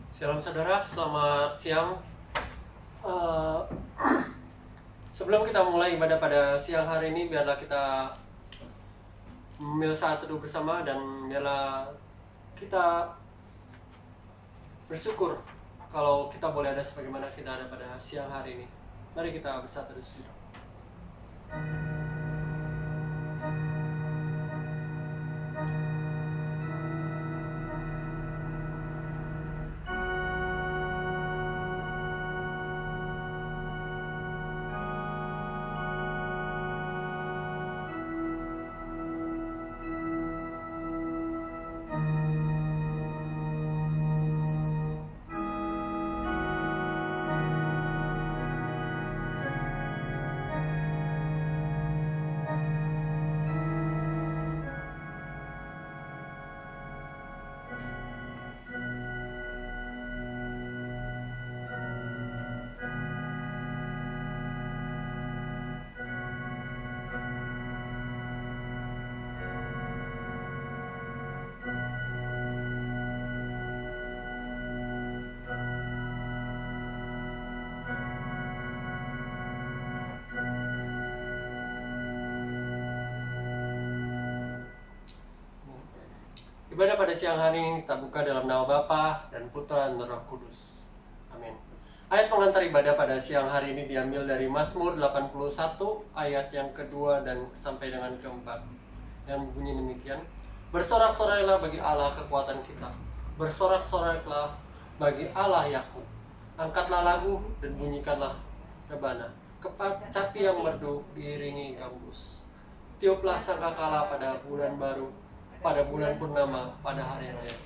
Shalom saudara, selamat siang. Eh, Sebelum kita mulai ibadah pada siang hari ini, biarlah kita mengambil saat teduh bersama dan biarlah kita bersyukur kalau kita boleh ada sebagaimana kita ada pada siang hari ini. Mari kita bersatu di sini. Ibadah pada siang hari ini kita buka dalam nama Bapa dan Putra dan Roh Kudus. Amin. Ayat pengantar ibadah pada siang hari ini diambil dari Mazmur 81 ayat yang kedua dan sampai dengan keempat. Yang bunyi demikian. Bersorak-soraklah bagi Allah kekuatan kita. Bersorak-soraklah bagi Allah Yakub. Angkatlah lagu dan bunyikanlah rebana. Kecapi yang merdu diiringi gambus. Tiuplah sangkakala pada bulan baru, pada bulan purnama, pada hari raya.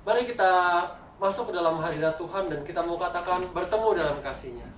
Mari kita masuk ke dalam hadirat Tuhan dan kita mau katakan bertemu dalam kasih-Nya.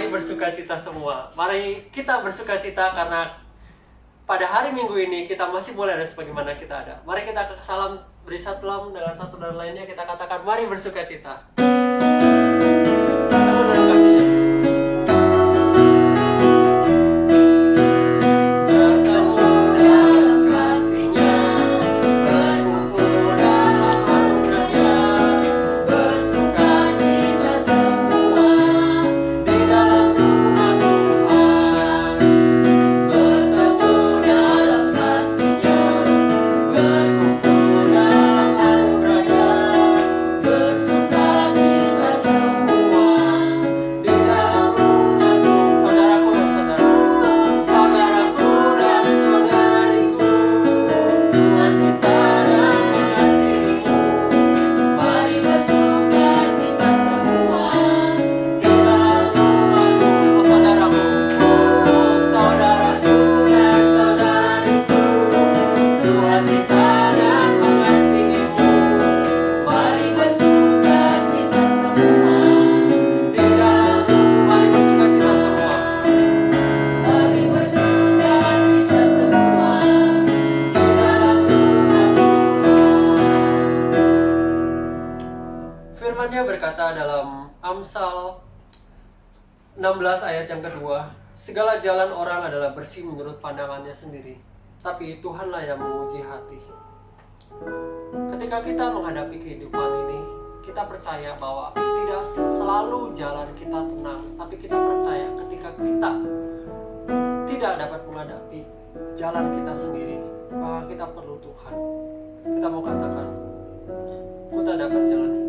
Bersukacita semua. Mari kita bersukacita karena pada hari Minggu ini kita masih boleh ada sebagaimana kita ada. Mari kita salam beri salam dengan satu dan lainnya, kita katakan mari bersukacita. Terima kasih. Berkata dalam Amsal 16 ayat yang kedua, segala jalan orang adalah bersih menurut pandangannya sendiri, tapi Tuhanlah yang menguji hati. Ketika kita menghadapi kehidupan ini, kita percaya bahwa tidak selalu jalan kita tenang, tapi kita percaya ketika kita tidak dapat menghadapi jalan kita sendiri, maka kita perlu Tuhan. Kita mau katakan, ku tak dapat jalan sendiri.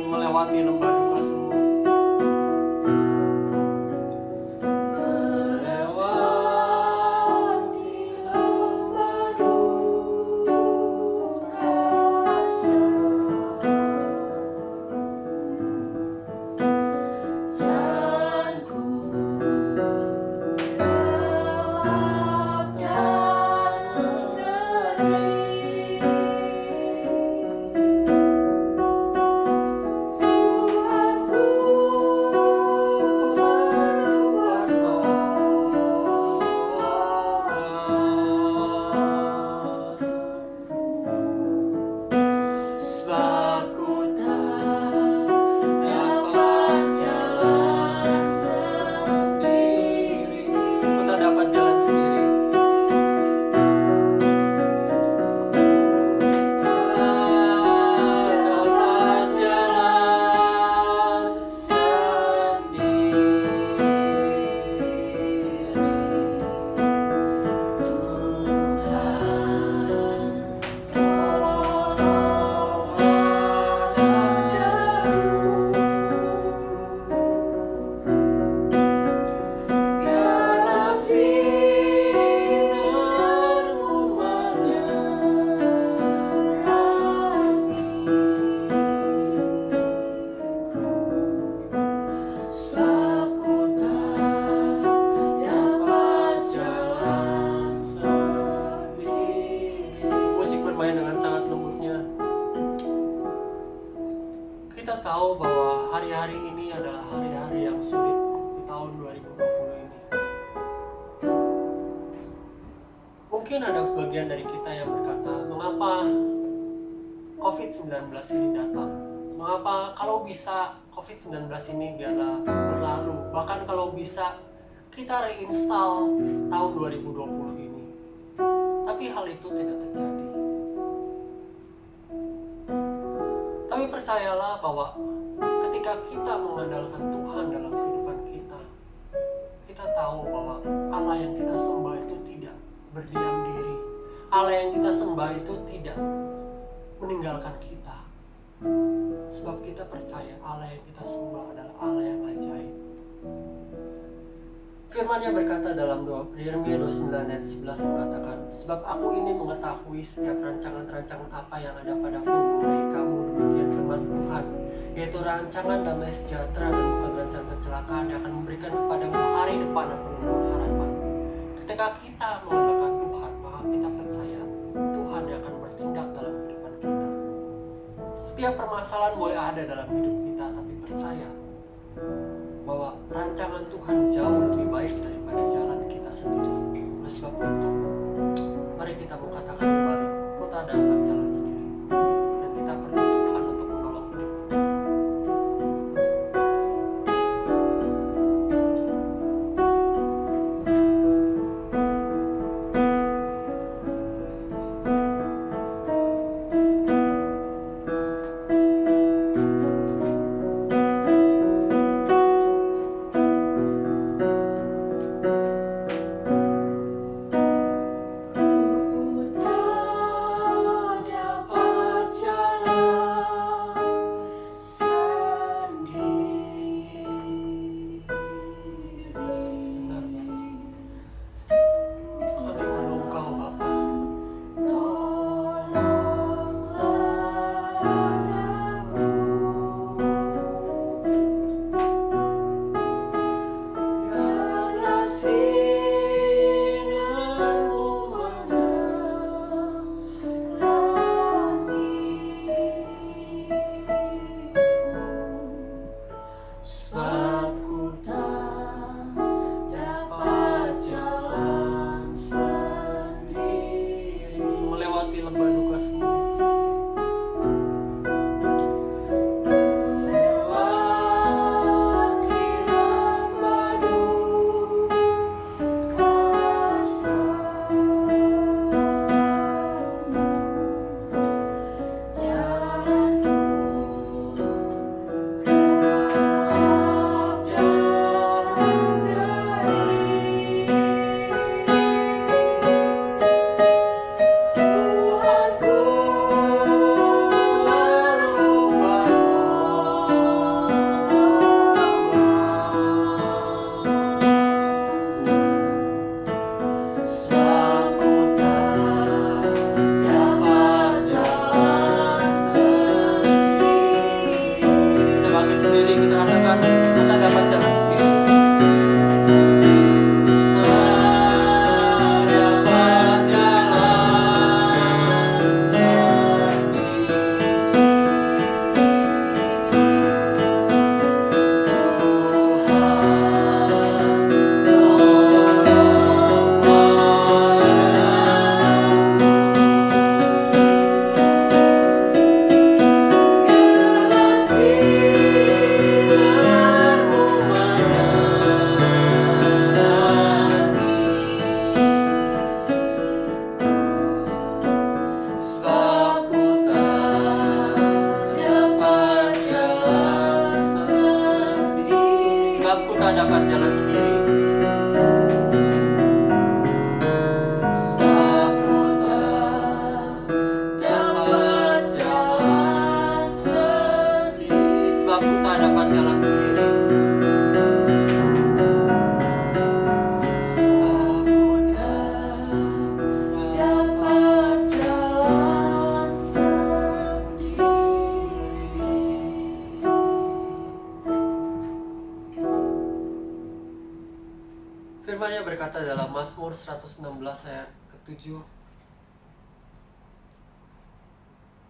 melewati lembah duka semu. Kita tahu bahwa hari-hari ini adalah hari-hari yang sulit di tahun 2020 ini. Mungkin ada sebagian dari kita yang berkata, mengapa COVID-19 ini datang? Mengapa kalau bisa COVID-19 ini biarlah berlalu? Bahkan kalau bisa kita reinstall tahun 2020 ini. Tapi hal itu tidak terjadi. Tapi percayalah bahwa ketika kita mengandalkan Tuhan dalam kehidupan kita, kita tahu bahwa Allah yang kita sembah itu tidak berdiam diri. Allah yang kita sembah itu tidak meninggalkan kita. Sebab kita percaya Allah yang kita sembah adalah Allah yang ajaib. Firman-Nya berkata dalam Yeremia 29 ayat 11 mengatakan, sebab aku ini mengetahui setiap rancangan-rancangan apa yang ada padaku mengenai kamu, demikian firman Tuhan, yaitu rancangan damai sejahtera dan bukan rancangan kecelakaan yang akan memberikan kepadamu hari depan yang penuh dengan harapan. Ketika kita mengandalkan Tuhan, maka kita percaya Tuhan yang akan bertindak dalam kehidupan kita. Setiap permasalahan boleh ada dalam hidup kita, tapi percaya bahwa rancangan Tuhan jauh lebih baik daripada jalan kita sendiri. Oleh sebab itu, mari kita mengatakan kembali, kau tak dapat jalan sendiri, dan kita perlu Tuhan untuk menolong hidup kita. jalan sendiri. Firman-Nya berkata dalam Mazmur 116 ayat ke-7,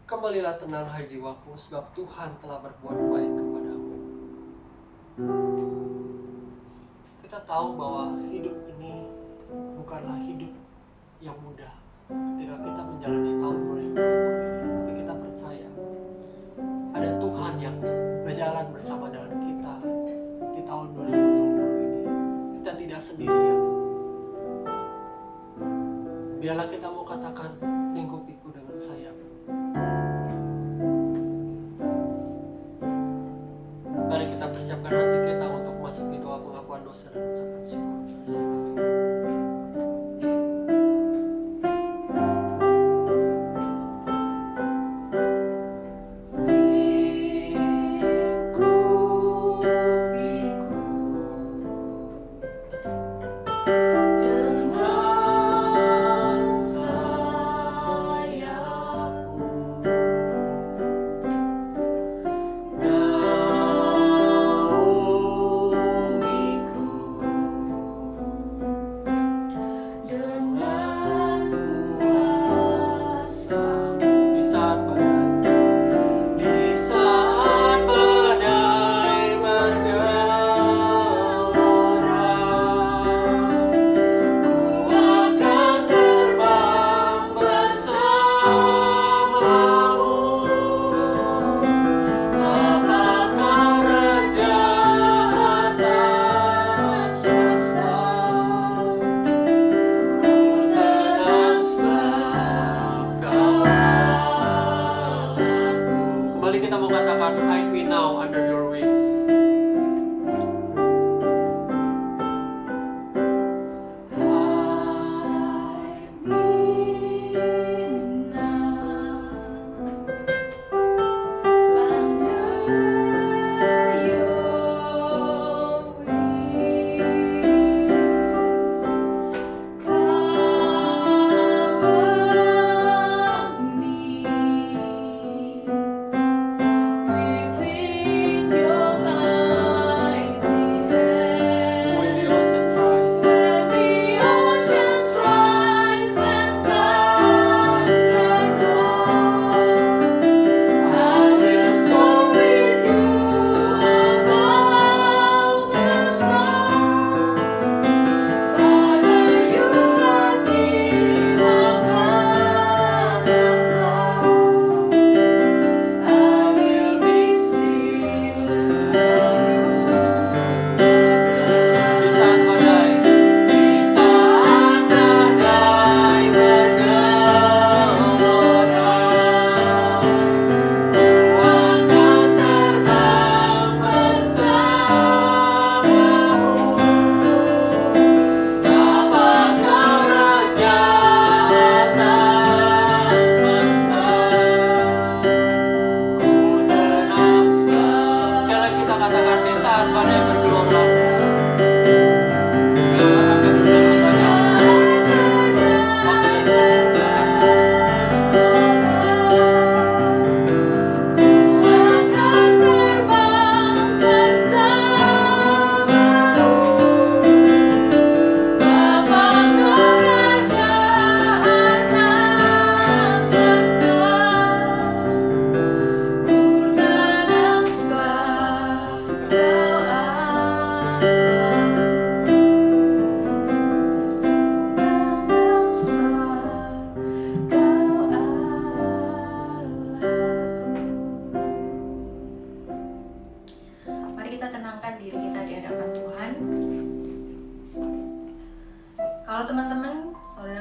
kembalilah tenang hai jiwaku, sebab Tuhan telah berbuat baik kepadamu. Kita tahu bahwa hidup ini bukanlah hidup yang mudah ketika kita menjalani tahun 2020 ini, tapi kita percaya ada Tuhan yang berjalan bersama dengan kita di tahun 2020 ini. Kita tidak sendirian. Biarlah kita mau katakan, lingkupiku dengan sayap. Mari kita persiapkan hati kita untuk masuki doa pengakuan dosa dan ucapan syukur pada siang hari ini. Hide me now under your wings.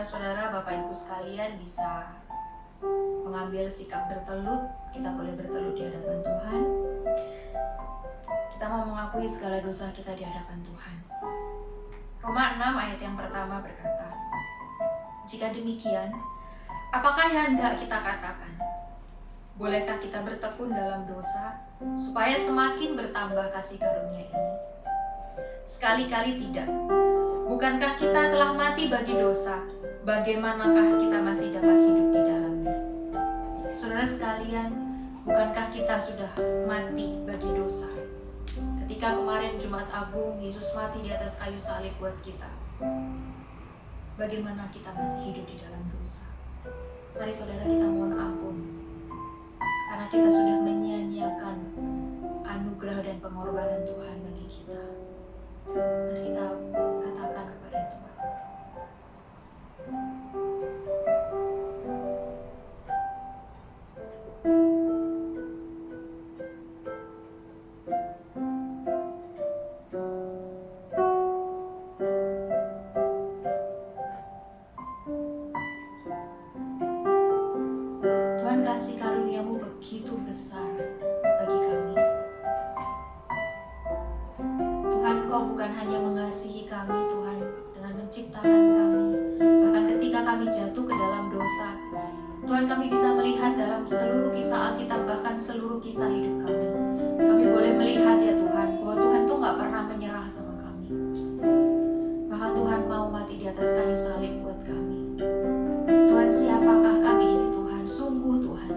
saudara-saudara, Bapak Ibu sekalian bisa mengambil sikap bertelut. Kita boleh bertelut di hadapan Tuhan. Kita mau mengakui segala dosa kita di hadapan Tuhan. Roma 6 ayat yang pertama berkata, jika demikian, apakah yang hendak kita katakan? Bolehkah kita bertekun dalam dosa supaya semakin bertambah kasih karunia ini? Sekali-kali tidak. Bukankah kita telah mati bagi dosa? Bagaimanakah kita masih dapat hidup di dalamnya? Saudara sekalian, bukankah kita sudah mati bagi dosa? Ketika kemarin Jumat Agung, Yesus mati di atas kayu salib buat kita. Bagaimana kita masih hidup di dalam dosa? Mari saudara kita mohon ampun, karena kita sudah menyia-nyiakan anugerah dan pengorbanan Tuhan bagi kita. Mari kita katakan kepada Tuhan. Tuhan, kasih karunia-Mu begitu besar bagi kami. Tuhan, Kau bukan hanya mengasihi kami, Tuhan, dengan menciptakan kami. Bahkan ketika kami jatuh ke dalam dosa, Tuhan, kami bisa melihat dalam seluruh kisah Alkitab, bahkan seluruh kisah hidup kami. Kami boleh melihat ya Tuhan, bahwa Tuhan tuh gak pernah menyerah sama kami. Bahkan Tuhan mau mati di atas kayu salib buat kami. Tuhan, siapakah kami ini Tuhan? Sungguh Tuhan,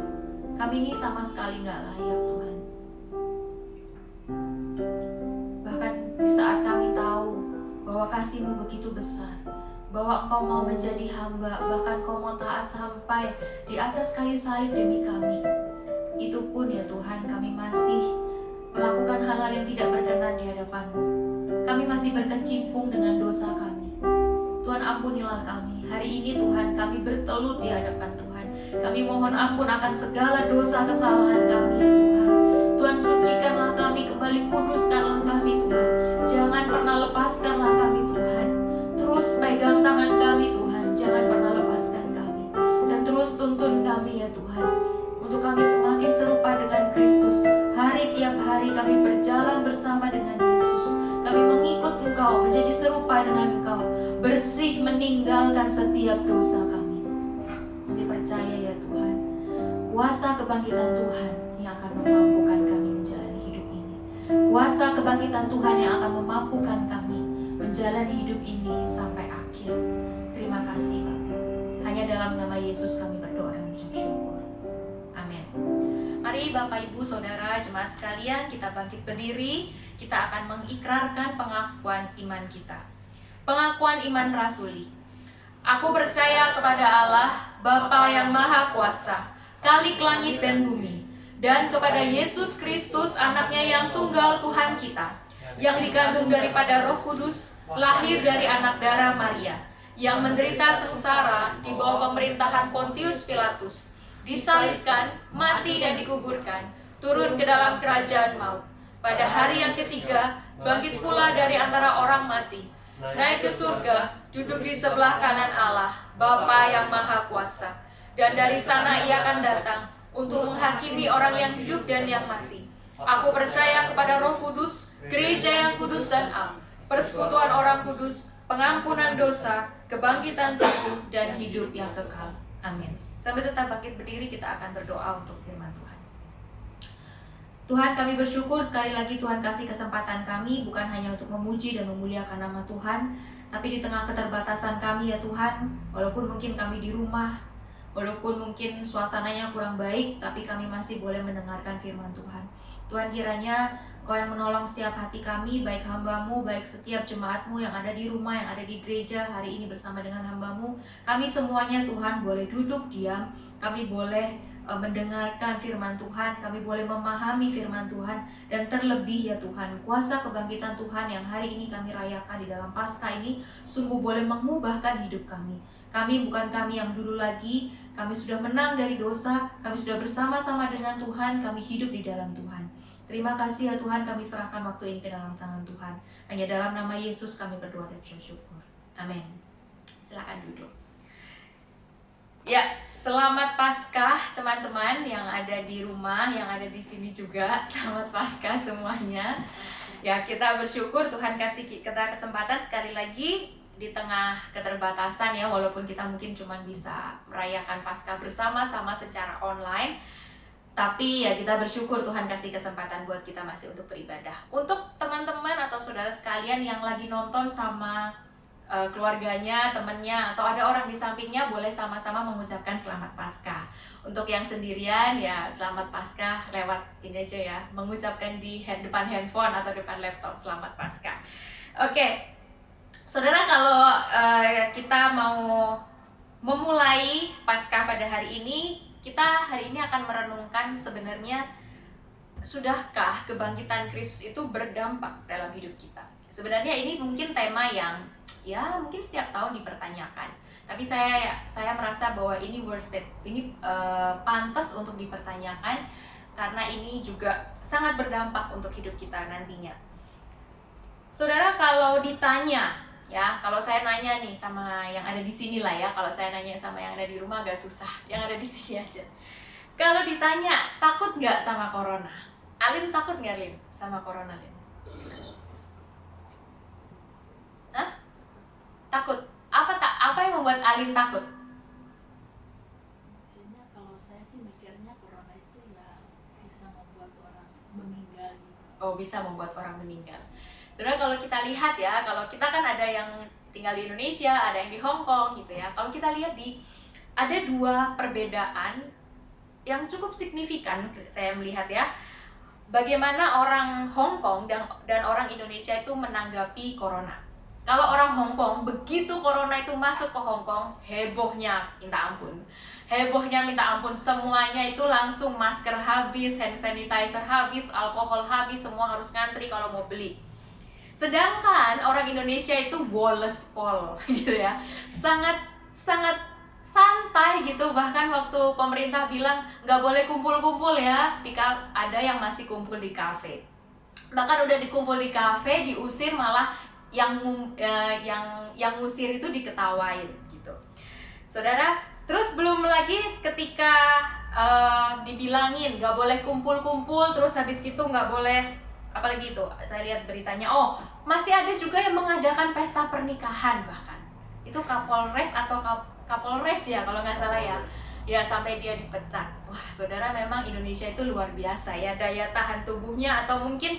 kami ini sama sekali gak layak Tuhan. Bahkan di saat kami tahu bahwa kasih-Mu begitu besar, bahwa Engkau mau menjadi hamba, bahkan Engkau mau taat sampai di atas kayu salib demi kami, itu pun ya Tuhan, kami masih melakukan hal-hal yang tidak berkenan di hadapan-Mu. Kami masih berkecimpung dengan dosa kami. Tuhan, ampunilah kami. Hari ini Tuhan, kami bertelut di hadapan Tuhan. Kami mohon ampun akan segala dosa kesalahan kami ya Tuhan. Tuhan, sucikanlah kami, kembali kuduskanlah kami Tuhan. Jangan pernah lepaskanlah kami Tuhan. Terus pegang tangan kami Tuhan, jangan pernah lepaskan kami. Dan terus tuntun kami ya Tuhan, untuk kami semakin serupa dengan Kristus. Hari tiap hari kami berjalan bersama dengan Yesus. Kami mengikut Engkau, menjadi serupa dengan Engkau. Bersih meninggalkan setiap dosa kami. Kami percaya ya Tuhan, kuasa kebangkitan Tuhan yang akan memampukan kami menjalani hidup ini. Kuasa kebangkitan Tuhan yang akan memampukan kami menjalani hidup ini sampai akhir. Terima kasih Bapa. Hanya dalam nama Yesus kami berdoa dan mengucap syukur. Amin. Mari Bapak Ibu Saudara jemaat sekalian, kita bangkit berdiri. Kita akan mengikrarkan pengakuan iman kita. Pengakuan iman rasuli. Aku percaya kepada Allah, Bapa yang Maha Kuasa, Khalik langit dan bumi, dan kepada Yesus Kristus, anaknya yang tunggal Tuhan kita, yang dikandung daripada Roh Kudus, lahir dari anak darah Maria, yang menderita sengsara di bawah pemerintahan Pontius Pilatus, disalibkan, mati dan dikuburkan, turun ke dalam kerajaan maut. Pada hari yang ketiga, bangkit pula dari antara orang mati, naik ke surga, duduk di sebelah kanan Allah, Bapa yang Maha Kuasa. Dan dari sana Ia akan datang untuk menghakimi orang yang hidup dan yang mati. Aku percaya kepada Roh Kudus, gereja yang kudus dan am, persekutuan orang kudus, pengampunan dosa, kebangkitan tubuh, dan hidup yang kekal. Amin. Sambil tetap bangkit berdiri, kita akan berdoa untuk firman Tuhan. Tuhan, kami bersyukur sekali lagi Tuhan kasih kesempatan kami, bukan hanya untuk memuji dan memuliakan nama Tuhan, tapi di tengah keterbatasan kami ya Tuhan, walaupun mungkin kami di rumah, walaupun mungkin suasananya kurang baik, tapi kami masih boleh mendengarkan firman Tuhan. Tuhan, kiranya Kau yang menolong setiap hati kami, baik hamba-Mu, baik setiap jemaat-Mu yang ada di rumah, yang ada di gereja hari ini bersama dengan hamba-Mu. Kami semuanya Tuhan boleh duduk diam, kami boleh mendengarkan firman Tuhan, kami boleh memahami firman Tuhan, dan terlebih ya Tuhan, kuasa kebangkitan Tuhan yang hari ini kami rayakan di dalam Paskah ini sungguh boleh mengubahkan hidup kami. Kami bukan kami yang dulu lagi, kami sudah menang dari dosa, kami sudah bersama-sama dengan Tuhan, kami hidup di dalam Tuhan. Terima kasih ya Tuhan, kami serahkan waktu ini ke dalam tangan Tuhan. Hanya dalam nama Yesus kami berdoa dan bersyukur. Amin. Silakan duduk. Ya, selamat Paskah teman-teman yang ada di rumah, yang ada di sini juga. Selamat Paskah semuanya. Ya, kita bersyukur Tuhan kasih kita kesempatan sekali lagi di tengah keterbatasan ya, walaupun kita mungkin cuma bisa merayakan Paskah bersama-sama secara online. Tapi ya kita bersyukur Tuhan kasih kesempatan buat kita masih untuk beribadah. Untuk teman-teman atau saudara sekalian yang lagi nonton sama keluarganya, temennya, atau ada orang di sampingnya, boleh sama-sama mengucapkan selamat Paskah. Untuk yang sendirian ya selamat Paskah lewat ini aja ya, mengucapkan di depan handphone atau depan laptop selamat Paskah. Oke, saudara, kalau kita mau memulai Paskah pada hari ini, kita hari ini akan merenungkan sebenarnya sudahkah kebangkitan Kristus itu berdampak dalam hidup kita. Sebenarnya ini mungkin tema yang ya mungkin setiap tahun dipertanyakan, tapi saya merasa bahwa ini worth it, ini pantas untuk dipertanyakan karena ini juga sangat berdampak untuk hidup kita nantinya. Saudara, kalau ditanya ya, kalau saya nanya nih sama yang ada di sini lah ya, kalau saya nanya sama yang ada di rumah agak susah, yang ada di sini aja. Kalau ditanya takut nggak sama corona, Alin takut nggak Lin sama corona Lin? Hah? Takut? Apa yang membuat Alin takut? Maksudnya kalau saya sih mikirnya corona itu ya bisa membuat orang meninggal gitu. Oh, bisa membuat orang meninggal. Sebenarnya kalau kita lihat ya, kalau kita kan ada yang tinggal di Indonesia, ada yang di Hong Kong gitu ya. Kalau kita lihat ada dua perbedaan yang cukup signifikan saya melihat ya. Bagaimana orang Hong Kong dan orang Indonesia itu menanggapi corona. Kalau orang Hong Kong, begitu corona itu masuk ke Hong Kong, hebohnya minta ampun. Hebohnya minta ampun, semuanya itu langsung masker habis, hand sanitizer habis, alkohol habis, semua harus ngantri kalau mau beli. Sedangkan orang Indonesia itu wollespol gitu ya, sangat santai gitu. Bahkan waktu pemerintah bilang nggak boleh kumpul-kumpul ya, ada yang masih kumpul di kafe. Bahkan udah dikumpul di kafe, diusir, malah yang ngusir itu diketawain gitu. Saudara, terus belum lagi ketika dibilangin nggak boleh kumpul-kumpul, terus habis gitu nggak boleh, apalagi itu saya lihat beritanya, masih ada juga yang mengadakan pesta pernikahan, bahkan itu Kapolres atau Kapolres ya kalau nggak salah ya sampai dia dipecat. Wah saudara, memang Indonesia itu luar biasa ya, daya tahan tubuhnya, atau mungkin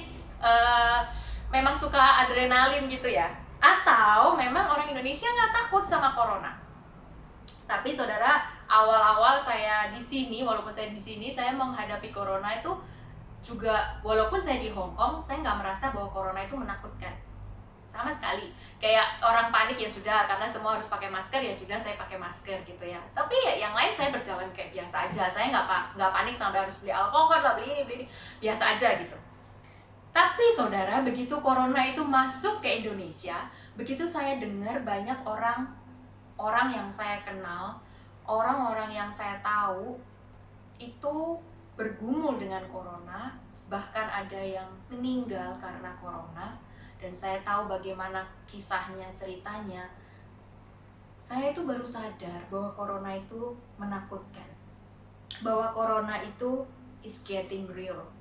memang suka adrenalin gitu ya, atau memang orang Indonesia nggak takut sama corona. Tapi saudara, awal-awal saya di sini, walaupun saya di sini, saya menghadapi corona itu juga, walaupun saya di Hong Kong, saya nggak merasa bahwa corona itu menakutkan sama sekali. Kayak orang panik ya sudah, karena semua harus pakai masker ya sudah, saya pakai masker gitu ya. Tapi ya yang lain saya berjalan kayak biasa aja, saya nggak panik sampai harus beli alkohol, nggak beli ini, biasa aja gitu. Tapi saudara, begitu corona itu masuk ke Indonesia, begitu saya dengar banyak orang yang saya kenal, orang-orang yang saya tahu itu bergumul dengan corona, bahkan ada yang meninggal karena corona, dan saya tahu bagaimana kisahnya, ceritanya. Saya itu baru sadar bahwa corona itu menakutkan, bahwa corona itu is getting real.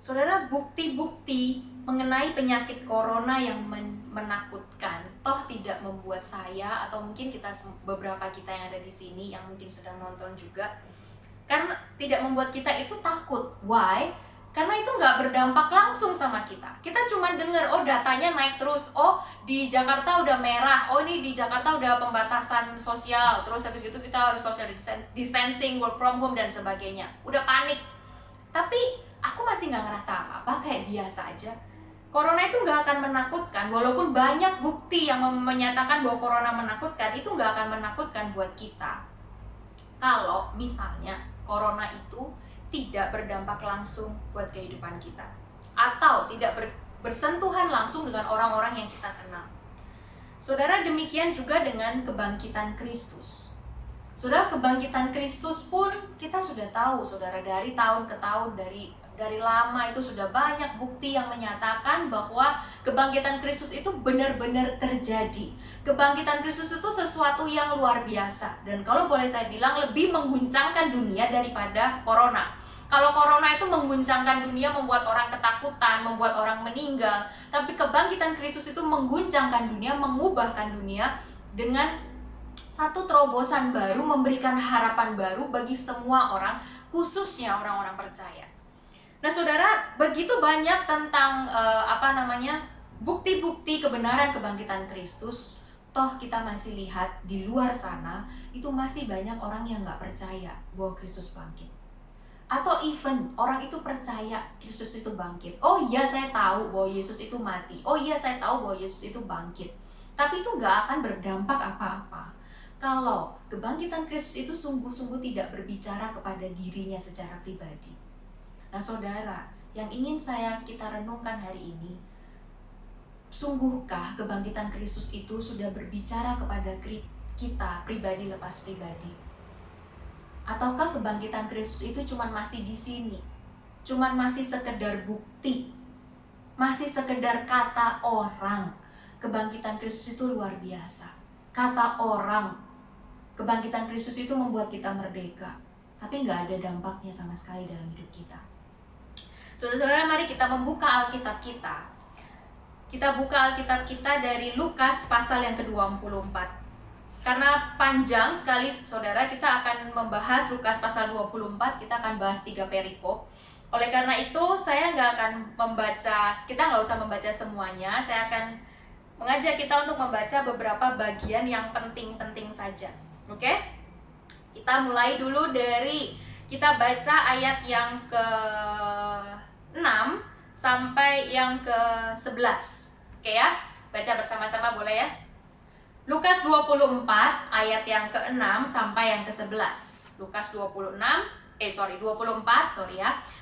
Saudara, bukti-bukti mengenai penyakit corona yang menakutkan toh tidak membuat saya, atau mungkin beberapa kita yang ada di sini yang mungkin sedang nonton juga, karena tidak membuat kita itu takut. Why? Karena itu nggak berdampak langsung sama kita. Kita cuma dengar, datanya naik terus, di Jakarta udah merah, ini di Jakarta udah pembatasan sosial, terus habis itu kita harus social distancing, work from home dan sebagainya. Udah panik. Tapi aku masih nggak ngerasa apa-apa, kayak biasa aja. Corona itu nggak akan menakutkan, walaupun banyak bukti yang menyatakan bahwa corona menakutkan, itu nggak akan menakutkan buat kita. Kalau misalnya corona itu tidak berdampak langsung buat kehidupan kita, atau tidak bersentuhan langsung dengan orang-orang yang kita kenal. Saudara, demikian juga dengan kebangkitan Kristus. Saudara, kebangkitan Kristus pun kita sudah tahu, saudara, dari tahun ke tahun, dari lama itu sudah banyak bukti yang menyatakan bahwa kebangkitan Kristus itu benar-benar terjadi. Kebangkitan Kristus itu sesuatu yang luar biasa, dan kalau boleh saya bilang lebih mengguncangkan dunia daripada corona. Kalau corona itu mengguncangkan dunia, membuat orang ketakutan, membuat orang meninggal, tapi kebangkitan Kristus itu mengguncangkan dunia, mengubahkan dunia dengan Satu terobosan baru memberikan harapan baru bagi semua orang, khususnya orang-orang percaya. Nah, saudara, begitu banyak tentang bukti-bukti kebenaran kebangkitan Kristus. Toh kita masih lihat di luar sana itu masih banyak orang yang nggak percaya bahwa Kristus bangkit. Atau even orang itu percaya Kristus itu bangkit. Oh iya, saya tahu bahwa Yesus itu mati. Oh iya, saya tahu bahwa Yesus itu bangkit. Tapi itu nggak akan berdampak apa-apa kalau kebangkitan Kristus itu sungguh-sungguh tidak berbicara kepada dirinya secara pribadi. Nah, saudara, yang ingin kita renungkan hari ini, sungguhkah kebangkitan Kristus itu sudah berbicara kepada kita pribadi lepas pribadi? Ataukah kebangkitan Kristus itu cuman masih di sini? Cuman masih sekedar bukti? Masih sekedar kata orang? Kebangkitan Kristus itu luar biasa. Kata orang, kebangkitan Kristus itu membuat kita merdeka, tapi nggak ada dampaknya sama sekali dalam hidup kita. Saudara-saudara, mari kita membuka Alkitab kita. Kita buka Alkitab kita dari Lukas pasal yang ke-24. Karena panjang sekali, saudara, kita akan membahas Lukas pasal 24, kita akan bahas 3 perikop. Oleh karena itu, saya kita nggak usah membaca semuanya, saya akan mengajak kita untuk membaca beberapa bagian yang penting-penting saja. Oke? Kita mulai dulu kita baca ayat yang ke-6 sampai yang ke-11. Oke ya? Baca bersama-sama boleh ya? Lukas 24 ayat yang ke-6 sampai yang ke-11. Lukas 24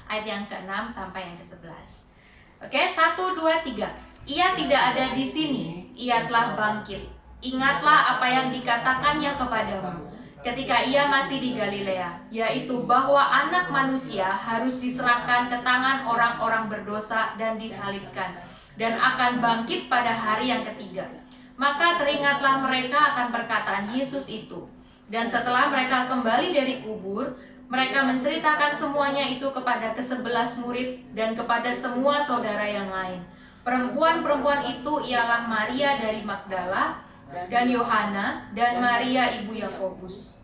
ayat yang ke-6 sampai yang ke-11. Oke, 1 2 3. Ia tidak ada di sini, ia telah bangkit. Ingatlah apa yang dikatakannya kepadamu ketika ia masih di Galilea, yaitu bahwa Anak Manusia harus diserahkan ke tangan orang-orang berdosa dan disalibkan, dan akan bangkit pada hari yang ketiga. Maka teringatlah mereka akan perkataan Yesus itu. Dan setelah mereka kembali dari kubur, mereka menceritakan semuanya itu kepada ke-11 murid dan kepada semua saudara yang lain. Perempuan-perempuan itu ialah Maria dari Magdala dan Yohana dan Maria ibu Yakobus.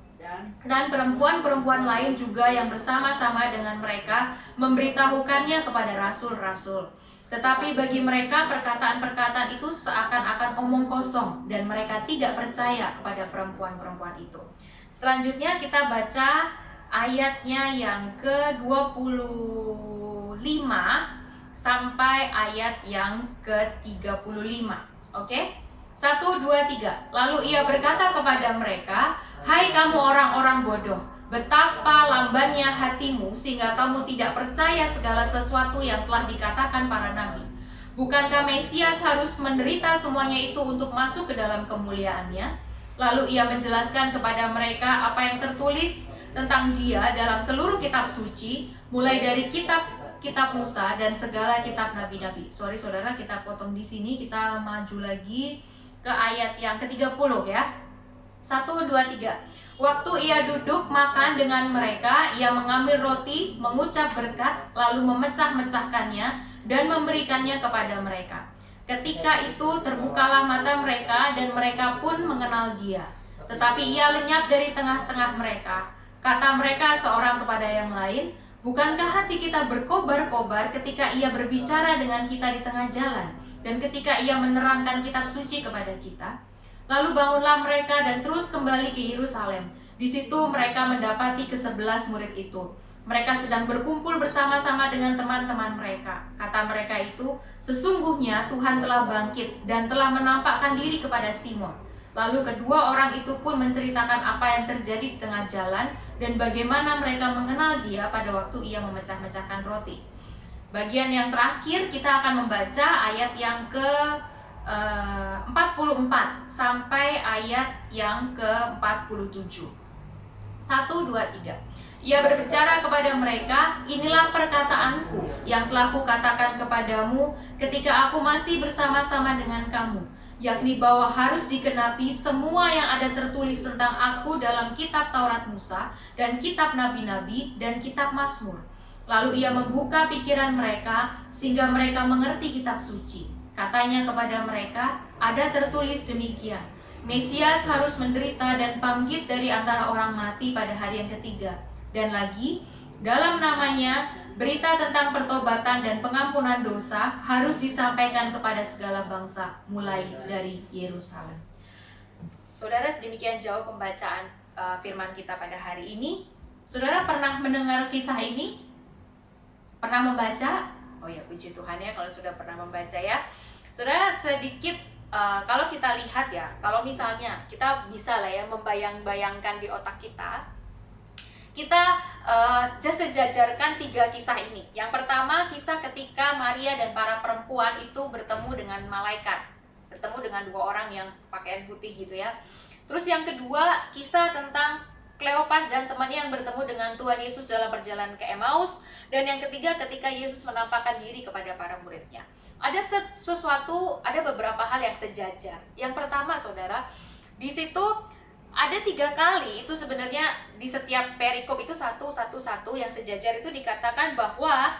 Dan perempuan-perempuan lain juga yang bersama-sama dengan mereka memberitahukannya kepada rasul-rasul. Tetapi bagi mereka perkataan-perkataan itu seakan-akan omong kosong, dan mereka tidak percaya kepada perempuan-perempuan itu. Selanjutnya kita baca ayatnya yang ke-25 sampai ayat yang ke-35. Oke? 1, 2, 3. Lalu ia berkata kepada mereka, "Hai kamu orang-orang bodoh, betapa lambannya hatimu sehingga kamu tidak percaya segala sesuatu yang telah dikatakan para nabi. Bukankah Mesias harus menderita semuanya itu untuk masuk ke dalam kemuliaannya?" Lalu ia menjelaskan kepada mereka apa yang tertulis tentang dia dalam seluruh kitab suci, mulai dari kitab Musa dan segala kitab nabi-nabi. Sorry saudara, kita potong di sini, kita maju lagi ke ayat yang ke-30 ya. 1, 2, 3. Waktu ia duduk makan dengan mereka, ia mengambil roti, mengucap berkat, lalu memecah-mecahkannya dan memberikannya kepada mereka. Ketika itu terbukalah mata mereka dan mereka pun mengenal dia. Tetapi ia lenyap dari tengah-tengah mereka. Kata mereka seorang kepada yang lain, "Bukankah hati kita berkobar-kobar ketika ia berbicara dengan kita di tengah jalan, dan ketika ia menerangkan kitab suci kepada kita?" Lalu bangunlah mereka dan terus kembali ke Yerusalem. Di situ mereka mendapati ke-11 murid itu. Mereka sedang berkumpul bersama-sama dengan teman-teman mereka. Kata mereka itu, "Sesungguhnya Tuhan telah bangkit dan telah menampakkan diri kepada Simon." Lalu kedua orang itu pun menceritakan apa yang terjadi di tengah jalan dan bagaimana mereka mengenal dia pada waktu ia memecah-mecahkan roti. Bagian yang terakhir kita akan membaca ayat yang ke-44 sampai ayat yang ke-47. 1, 2, 3. Ia berbicara kepada mereka, "Inilah perkataanku yang telah kukatakan kepadamu ketika aku masih bersama-sama dengan kamu, yakni bahwa harus digenapi semua yang ada tertulis tentang aku dalam kitab Taurat Musa dan kitab Nabi-Nabi dan kitab Mazmur." Lalu ia membuka pikiran mereka sehingga mereka mengerti kitab suci. Katanya kepada mereka, "Ada tertulis demikian, Mesias harus menderita dan bangkit dari antara orang mati pada hari yang ketiga. Dan lagi, dalam namanya, berita tentang pertobatan dan pengampunan dosa harus disampaikan kepada segala bangsa, mulai dari Yerusalem. Saudara, sedemikian jauh pembacaan firman kita pada hari ini. Saudara pernah mendengar kisah ini? Pernah membaca? Oh ya, puji Tuhan ya kalau sudah pernah membaca ya. Saudara, sedikit kalau kita lihat ya, kalau misalnya kita bisa lah ya membayang-bayangkan di otak kita sejajarkan 3 kisah ini. Yang pertama, kisah ketika Maria dan para perempuan itu bertemu dengan malaikat, bertemu dengan 2 orang yang pakaian putih gitu ya. Terus yang kedua, kisah tentang Kleopas dan temannya yang bertemu dengan Tuhan Yesus dalam perjalanan ke Emmaus. Dan yang ketiga, ketika Yesus menampakkan diri kepada para muridnya. Ada ada beberapa hal yang sejajar. Yang pertama, saudara, di situ ada 3 kali itu sebenarnya di setiap perikop itu satu yang sejajar itu dikatakan bahwa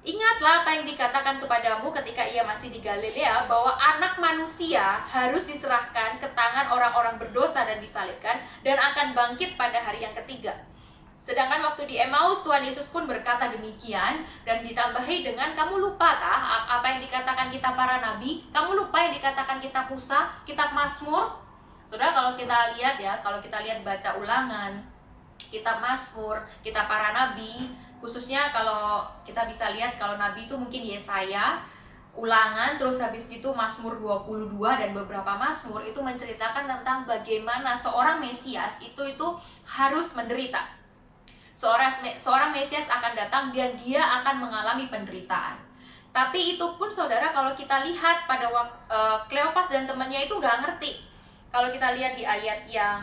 ingatlah apa yang dikatakan kepadamu ketika ia masih di Galilea, bahwa anak manusia harus diserahkan ke tangan orang-orang berdosa dan disalibkan dan akan bangkit pada hari yang ketiga. Sedangkan waktu di Emmaus, Tuhan Yesus pun berkata demikian dan ditambahi dengan, kamu lupa tah apa yang dikatakan kitab para nabi? Kamu lupa yang dikatakan kitab Musa, kitab Mazmur? Saudara, kalau kita lihat ya, kalau kita lihat baca ulangan, kitab Mazmur, kitab para nabi, khususnya kalau kita bisa lihat kalau nabi itu mungkin Yesaya, Ulangan, terus habis itu Mazmur 22 dan beberapa Mazmur itu menceritakan tentang bagaimana seorang Mesias itu harus menderita. Seorang Mesias akan datang dan dia akan mengalami penderitaan. Tapi itu pun saudara, kalau kita lihat pada Kleopas dan temannya itu nggak ngerti. Kalau kita lihat di ayat yang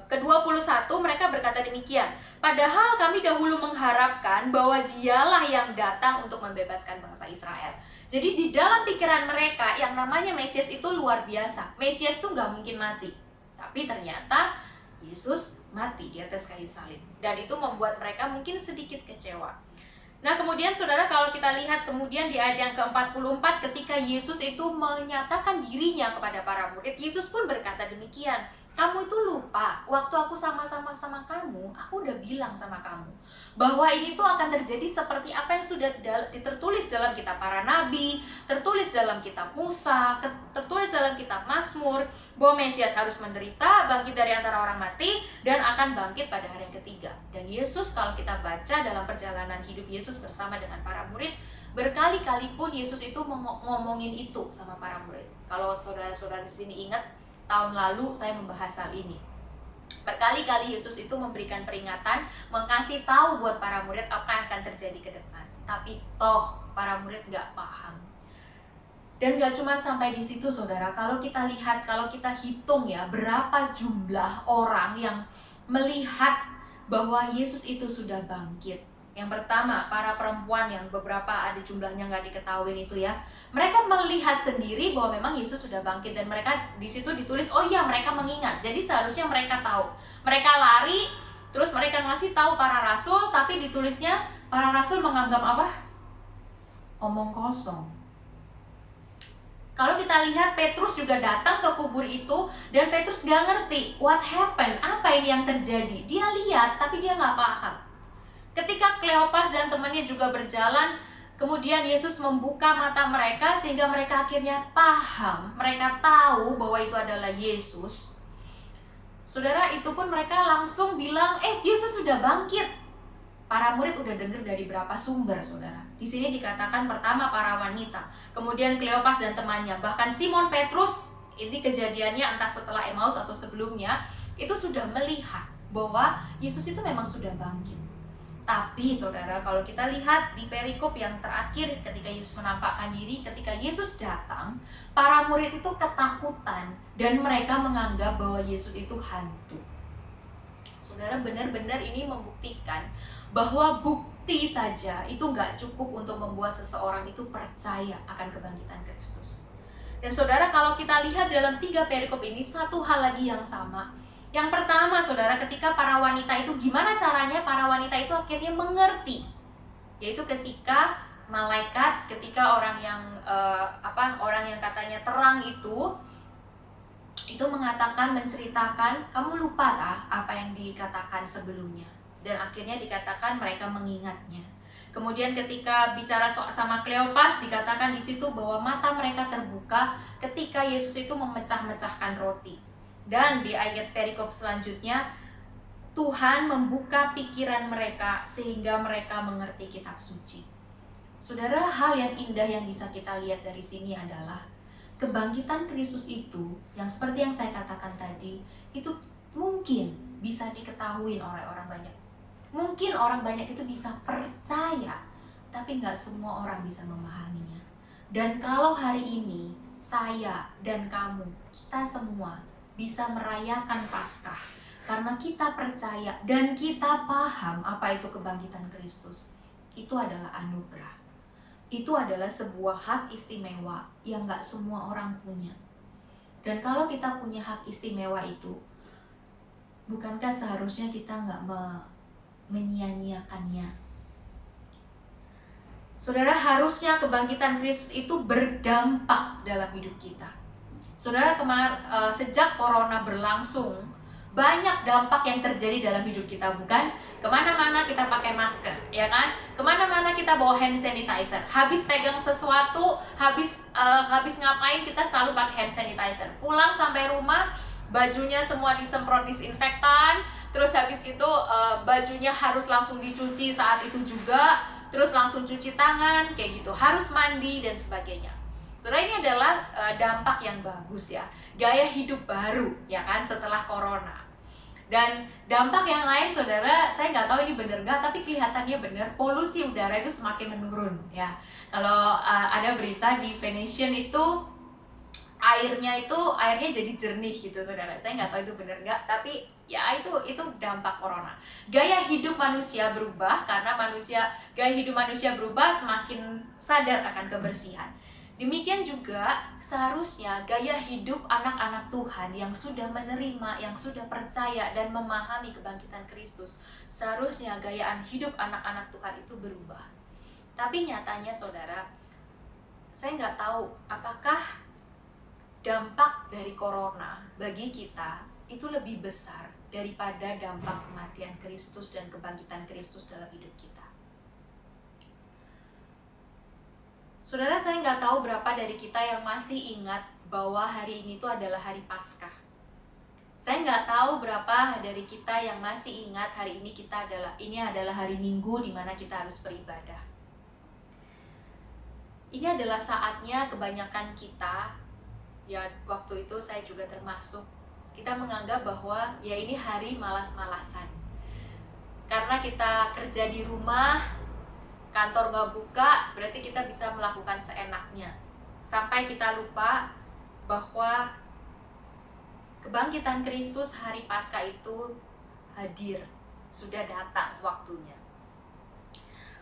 ke-21 mereka berkata demikian, padahal kami dahulu mengharapkan bahwa dialah yang datang untuk membebaskan bangsa Israel. Jadi di dalam pikiran mereka yang namanya Mesias itu luar biasa. Mesias itu nggak mungkin mati. Tapi ternyata Yesus mati di atas kayu salib. Dan itu membuat mereka mungkin sedikit kecewa. Nah kemudian saudara, kalau kita lihat kemudian di ayat yang ke-44 ketika Yesus itu menyatakan dirinya kepada para murid, Yesus pun berkata demikian, kamu itu lupa, waktu aku sama-sama kamu, aku udah bilang sama kamu bahwa ini tuh akan terjadi seperti apa yang sudah tertulis dalam kitab para nabi, tertulis dalam kitab Musa, tertulis dalam kitab Mazmur, bahwa Mesias harus menderita, bangkit dari antara orang mati, dan akan bangkit pada hari yang ketiga. Dan Yesus, kalau kita baca dalam perjalanan hidup Yesus bersama dengan para murid, berkali-kali pun Yesus itu ngomongin itu sama para murid. Kalau saudara-saudara di sini ingat, tahun lalu saya membahas hal ini. Berkali-kali Yesus itu memberikan peringatan, mengasih tahu buat para murid apa yang akan terjadi ke depan. Tapi toh para murid gak paham. Dan gak cuma sampai di situ saudara, kalau kita lihat, kalau kita hitung ya, berapa jumlah orang yang melihat bahwa Yesus itu sudah bangkit. Yang pertama, para perempuan yang beberapa ada jumlahnya nggak diketahui itu ya, mereka melihat sendiri bahwa memang Yesus sudah bangkit, dan mereka di situ ditulis, oh iya mereka mengingat. Jadi seharusnya mereka tahu. Mereka lari, terus mereka ngasih tahu para rasul, tapi ditulisnya para rasul menganggap apa? Omong kosong. Kalau kita lihat Petrus juga datang ke kubur itu, dan Petrus gak ngerti what happened, apa ini yang terjadi. Dia lihat tapi dia gak paham. Ketika Kleopas dan temannya juga berjalan, kemudian Yesus membuka mata mereka sehingga mereka akhirnya paham, mereka tahu bahwa itu adalah Yesus. Saudara, itu pun mereka langsung bilang, Yesus sudah bangkit. Para murid udah dengar dari berapa sumber, saudara. Di sini dikatakan pertama para wanita, kemudian Kleopas dan temannya, bahkan Simon Petrus, ini kejadiannya entah setelah Emmaus atau sebelumnya, itu sudah melihat bahwa Yesus itu memang sudah bangkit. Tapi saudara, kalau kita lihat di perikop yang terakhir ketika Yesus menampakkan diri, ketika Yesus datang, para murid itu ketakutan dan mereka menganggap bahwa Yesus itu hantu. Saudara, benar-benar ini membuktikan bahwa bukti saja itu nggak cukup untuk membuat seseorang itu percaya akan kebangkitan Kristus. Dan saudara, kalau kita lihat dalam 3 perikop ini, satu hal lagi yang sama. Yang pertama, saudara, ketika para wanita itu, gimana caranya para wanita itu akhirnya mengerti? Yaitu ketika malaikat ketika orang yang orang yang katanya terang itu mengatakan, menceritakan, kamu lupa tak apa yang dikatakan sebelumnya, dan akhirnya dikatakan mereka mengingatnya. Kemudian ketika bicara sama Kleopas, dikatakan di situ bahwa mata mereka terbuka ketika Yesus itu memecah-mecahkan roti. Dan di ayat perikop selanjutnya, Tuhan membuka pikiran mereka sehingga mereka mengerti kitab suci. Saudara, hal yang indah yang bisa kita lihat dari sini adalah kebangkitan Kristus itu, yang seperti yang saya katakan tadi, itu mungkin bisa diketahui oleh orang banyak. Mungkin orang banyak itu bisa percaya, tapi nggak semua orang bisa memahaminya. Dan kalau hari ini saya dan kamu, kita semua bisa merayakan Paskah karena kita percaya dan kita paham apa itu kebangkitan Kristus, itu adalah anugerah. Itu adalah sebuah hak istimewa yang nggak semua orang punya. Dan kalau kita punya hak istimewa itu, bukankah seharusnya kita nggak menyia-nyiakannya? Saudara, harusnya kebangkitan Kristus itu berdampak dalam hidup kita. Saudara, sejak corona berlangsung, banyak dampak yang terjadi dalam hidup kita, bukan? Kemana-mana kita pakai masker, ya kan? Kemana-mana kita bawa hand sanitizer. Habis pegang sesuatu, habis ngapain, kita selalu pakai hand sanitizer. Pulang sampai rumah, bajunya semua disemprot disinfektan. Terus habis itu bajunya harus langsung dicuci saat itu juga. Terus langsung cuci tangan, kayak gitu. Harus mandi dan sebagainya. Saudara, ini adalah dampak yang bagus ya. Gaya hidup baru, ya kan, setelah corona. Dan dampak yang lain, saudara, saya nggak tahu ini benar nggak, tapi kelihatannya benar, polusi udara itu semakin menurun ya. Kalau ada berita di Venetian itu airnya jadi jernih gitu, saudara. Saya nggak tahu itu benar nggak, tapi ya itu dampak corona. Gaya hidup manusia berubah karena gaya hidup manusia berubah, semakin sadar akan kebersihan. Demikian juga seharusnya gaya hidup anak-anak Tuhan yang sudah menerima, yang sudah percaya dan memahami kebangkitan Kristus, seharusnya gayaan hidup anak-anak Tuhan itu berubah. Tapi nyatanya, saudara, saya nggak tahu apakah dampak dari corona bagi kita itu lebih besar daripada dampak kematian Kristus dan kebangkitan Kristus dalam hidup kita. Saudara, saya nggak tahu berapa dari kita yang masih ingat bahwa hari ini itu adalah hari Paskah. Saya nggak tahu berapa dari kita yang masih ingat hari ini ini adalah hari Minggu di mana kita harus beribadah. Ini adalah saatnya kebanyakan kita, ya waktu itu saya juga termasuk, kita menganggap bahwa ya ini hari malas-malasan. Karena kita kerja di rumah, kantor nggak buka, berarti kita bisa melakukan seenaknya. Sampai kita lupa bahwa kebangkitan Kristus hari Paskah itu hadir, sudah datang waktunya.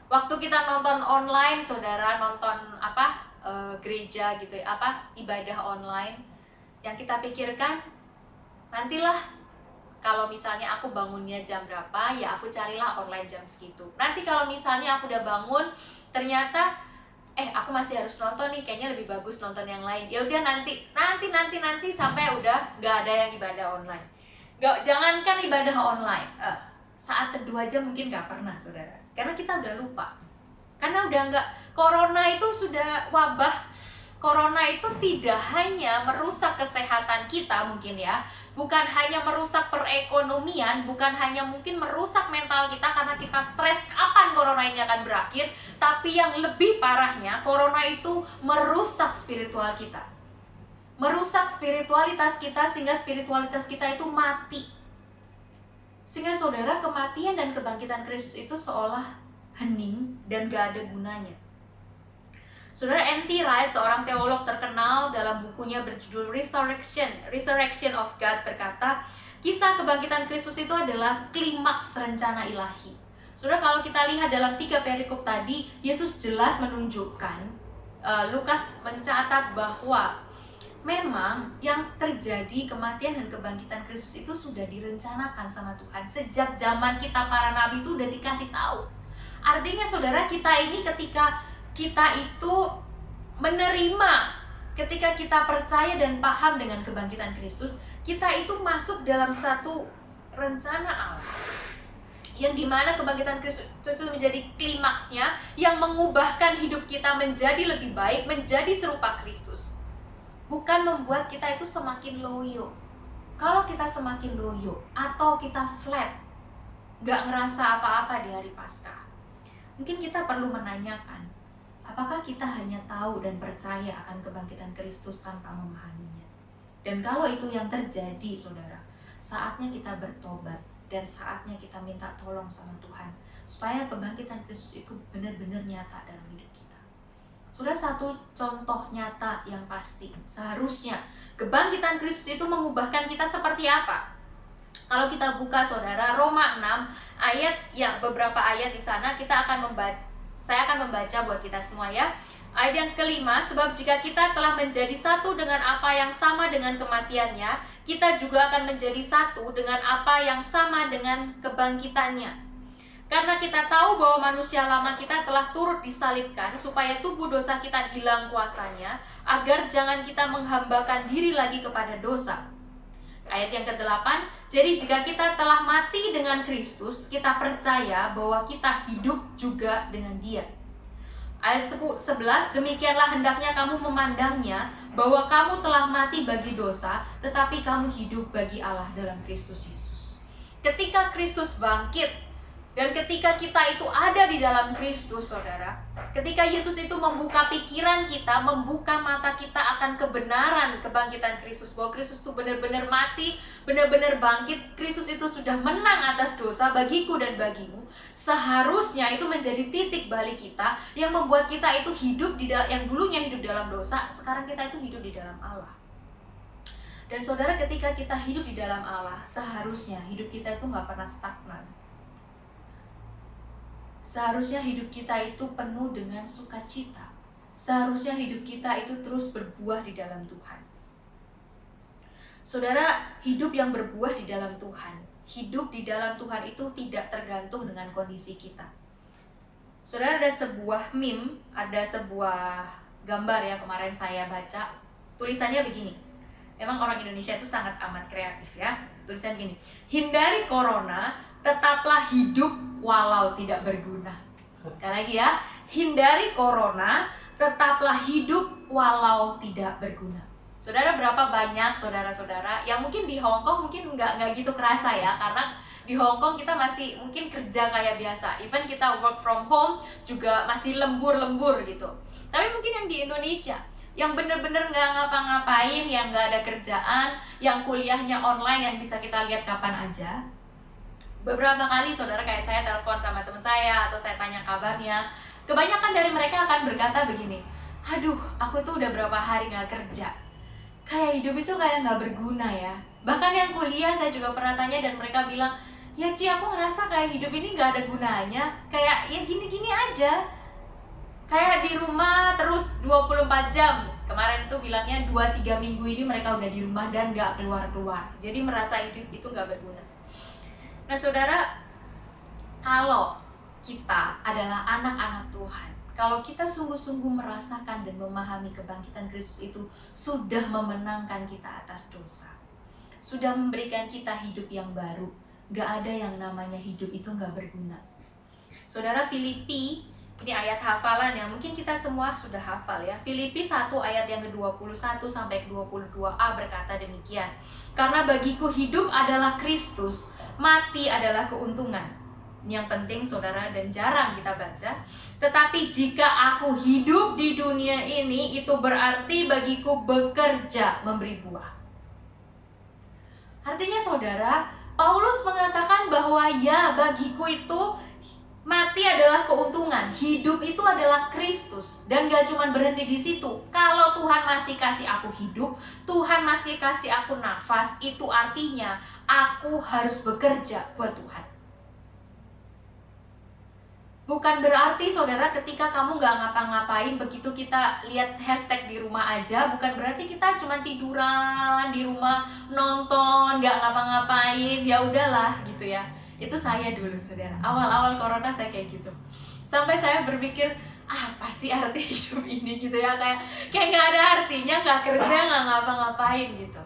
Waktu kita nonton online, saudara, nonton gereja gitu, ibadah online, yang kita pikirkan, nantilah kalau misalnya aku bangunnya jam berapa, ya aku carilah online jam segitu. Nanti kalau misalnya aku udah bangun, ternyata aku masih harus nonton nih, kayaknya lebih bagus nonton yang lain. Ya udah nanti sampai udah nggak ada yang ibadah online. Jangankan ibadah online, saat teduh aja mungkin nggak pernah, saudara. Karena kita udah lupa. Karena udah nggak, corona itu sudah wabah. Corona itu tidak hanya merusak kesehatan kita mungkin ya, bukan hanya merusak perekonomian, bukan hanya mungkin merusak mental kita karena kita stres kapan corona ini akan berakhir, tapi yang lebih parahnya, corona itu merusak spiritual kita. Merusak spiritualitas kita sehingga spiritualitas kita itu mati. Sehingga saudara, kematian dan kebangkitan Kristus itu seolah hening dan gak ada gunanya. Saudara, N.T. Wright, seorang teolog terkenal, dalam bukunya berjudul Resurrection of God berkata, kisah kebangkitan Kristus itu adalah klimaks rencana ilahi. Saudara, kalau kita lihat dalam 3 perikop tadi, Yesus jelas menunjukkan, Lukas mencatat bahwa memang yang terjadi kematian dan kebangkitan Kristus itu sudah direncanakan sama Tuhan. Sejak zaman kita para nabi itu udah dikasih tahu. Artinya saudara, kita ini ketika kita itu menerima, ketika kita percaya dan paham dengan kebangkitan Kristus, kita itu masuk dalam satu rencana Allah, yang dimana kebangkitan Kristus itu menjadi klimaksnya, yang mengubahkan hidup kita menjadi lebih baik, menjadi serupa Kristus. Bukan membuat kita itu semakin loyo. Kalau kita semakin loyo atau kita flat, gak ngerasa apa-apa di hari Paskah, mungkin kita perlu menanyakan, apakah kita hanya tahu dan percaya akan kebangkitan Kristus tanpa memahaminya? Dan kalau itu yang terjadi, saudara, saatnya kita bertobat dan saatnya kita minta tolong sama Tuhan supaya kebangkitan Kristus itu benar-benar nyata dalam hidup kita. Sudah satu contoh nyata yang pasti, seharusnya kebangkitan Kristus itu mengubahkan kita seperti apa? Kalau kita buka, saudara, Roma 6 ayat, ya beberapa ayat di sana kita akan membaca. Saya akan membaca buat kita semua ya. Ayat yang kelima, sebab jika kita telah menjadi satu dengan apa yang sama dengan kematiannya, kita juga akan menjadi satu dengan apa yang sama dengan kebangkitannya. Karena kita tahu bahwa manusia lama kita telah turut disalibkan supaya tubuh dosa kita hilang kuasanya, agar jangan kita menghambakan diri lagi kepada dosa. Ayat yang ke-8, jadi jika kita telah mati dengan Kristus, kita percaya bahwa kita hidup juga dengan Dia. Ayat 11, demikianlah hendaknya kamu memandangnya, bahwa kamu telah mati bagi dosa, tetapi kamu hidup bagi Allah dalam Kristus Yesus. Ketika Kristus bangkit, dan ketika kita itu ada di dalam Kristus, saudara, ketika Yesus itu membuka pikiran kita, membuka mata kita akan kebenaran kebangkitan Kristus, bahwa Kristus itu benar-benar mati, benar-benar bangkit, Kristus itu sudah menang atas dosa bagiku dan bagimu. Seharusnya itu menjadi titik balik kita yang membuat kita itu hidup yang dulunya hidup dalam dosa, sekarang kita itu hidup di dalam Allah. Dan saudara, ketika kita hidup di dalam Allah, seharusnya hidup kita itu nggak pernah stagnan. Seharusnya hidup kita itu penuh dengan sukacita. Seharusnya hidup kita itu terus berbuah di dalam Tuhan. Saudara, hidup yang berbuah di dalam Tuhan, hidup di dalam Tuhan itu tidak tergantung dengan kondisi kita. Saudara, ada sebuah meme, ada sebuah gambar ya, kemarin saya baca. Tulisannya begini. Memang orang Indonesia itu sangat amat kreatif ya. Tulisan gini, hindari corona, tetaplah hidup walau tidak berguna. Sekali lagi ya, hindari corona, tetaplah hidup walau tidak berguna. Saudara, berapa banyak saudara-saudara yang mungkin di Hong Kong mungkin nggak gitu kerasa ya, karena di Hong Kong kita masih mungkin kerja kayak biasa, even kita work from home juga masih lembur-lembur gitu. Tapi mungkin yang di Indonesia, yang bener-bener nggak ngapa-ngapain, yang nggak ada kerjaan, yang kuliahnya online, yang bisa kita lihat kapan aja. Beberapa kali saudara kayak saya telepon sama teman saya atau saya tanya kabarnya, kebanyakan dari mereka akan berkata begini, aduh aku tuh udah berapa hari gak kerja, kayak hidup itu kayak gak berguna ya. Bahkan yang kuliah saya juga pernah tanya dan mereka bilang, ya Ci, aku ngerasa kayak hidup ini gak ada gunanya, kayak ya gini-gini aja, kayak di rumah terus 24 jam. Kemarin tuh bilangnya 2-3 minggu ini mereka udah di rumah dan gak keluar-keluar, jadi merasa hidup itu gak berguna. Nah saudara, kalau kita adalah anak-anak Tuhan, kalau kita sungguh-sungguh merasakan dan memahami kebangkitan Kristus itu sudah memenangkan kita atas dosa, sudah memberikan kita hidup yang baru, gak ada yang namanya hidup itu gak berguna. Saudara, Filipi, ini ayat hafalan yang mungkin kita semua sudah hafal ya. Filipi 1 ayat yang ke-21 sampai ke-22a berkata demikian. Karena bagiku hidup adalah Kristus, mati adalah keuntungan. Ini yang penting saudara dan jarang kita baca. Tetapi jika aku hidup di dunia ini, itu berarti bagiku bekerja memberi buah. Artinya saudara, Paulus mengatakan bahwa ya bagiku itu mati adalah keuntungan, hidup itu adalah Kristus. Dan gak cuma berhenti di situ. Kalau Tuhan masih kasih aku hidup, Tuhan masih kasih aku nafas, itu artinya aku harus bekerja buat Tuhan. Bukan berarti saudara ketika kamu gak ngapa-ngapain, begitu kita lihat hashtag di rumah aja, bukan berarti kita cuma tiduran di rumah, nonton, gak ngapa-ngapain, ya udahlah gitu ya. Itu saya dulu saudara, awal-awal corona saya kayak gitu. Sampai saya berpikir, apa sih arti hidup ini gitu ya, kayak nggak ada artinya, nggak kerja, nggak ngapa-ngapain gitu.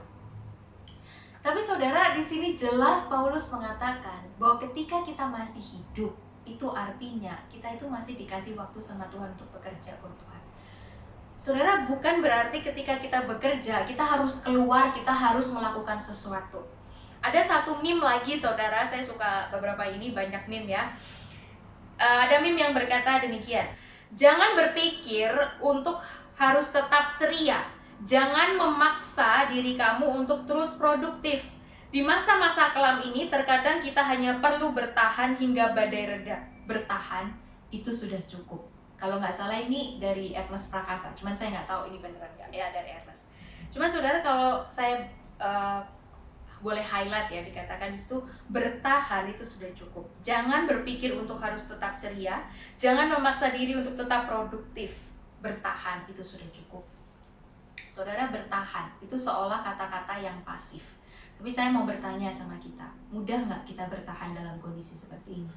Tapi saudara, di sini jelas Paulus mengatakan bahwa ketika kita masih hidup, itu artinya kita itu masih dikasih waktu sama Tuhan untuk bekerja untuk Tuhan. Saudara, bukan berarti ketika kita bekerja kita harus keluar, kita harus melakukan sesuatu. Ada satu meme lagi saudara, saya suka beberapa ini, banyak meme ya. Ada meme yang berkata demikian: jangan berpikir untuk harus tetap ceria. Jangan memaksa diri kamu untuk terus produktif. Di masa-masa kelam ini terkadang kita hanya perlu bertahan hingga badai reda. Bertahan itu sudah cukup. Kalau nggak salah ini dari Ernest Prakasa, cuman saya nggak tahu ini beneran nggak ya dari Ernest. Cuman saudara, kalau saya boleh highlight ya, dikatakan di situ bertahan itu sudah cukup. Jangan berpikir untuk harus tetap ceria, jangan memaksa diri untuk tetap produktif. Bertahan itu sudah cukup. Saudara, bertahan itu seolah kata-kata yang pasif. Tapi saya mau bertanya sama kita, mudah nggak kita bertahan dalam kondisi seperti ini?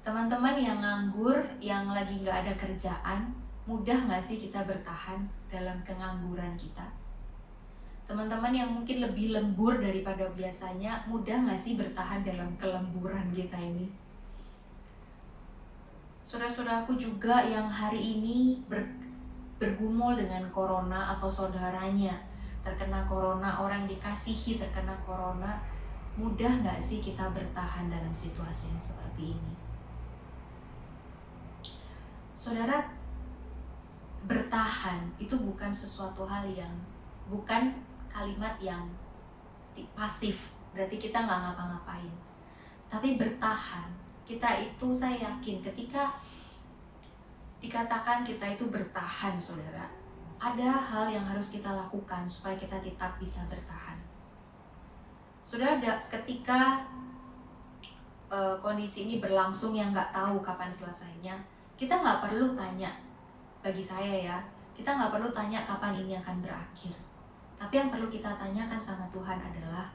Teman-teman yang nganggur, yang lagi nggak ada kerjaan, mudah nggak sih kita bertahan dalam kengangguran kita? Teman-teman yang mungkin lebih lembur daripada biasanya, mudah nggak sih bertahan dalam kelemburan kita ini? Saudara-saudaraku juga yang hari ini bergumul dengan corona, atau saudaranya terkena corona, orang dikasihi terkena corona, mudah nggak sih kita bertahan dalam situasi yang seperti ini? Saudara, bertahan itu bukan sesuatu hal yang, bukan kalimat yang pasif, berarti kita nggak ngapa-ngapain. Tapi bertahan, kita itu, saya yakin ketika dikatakan kita itu bertahan, saudara, ada hal yang harus kita lakukan supaya kita tetap bisa bertahan. Saudara, ketika kondisi ini berlangsung yang nggak tahu kapan selesainya, kita nggak perlu tanya, bagi saya ya, kita nggak perlu tanya kapan ini akan berakhir. Tapi yang perlu kita tanyakan sama Tuhan adalah,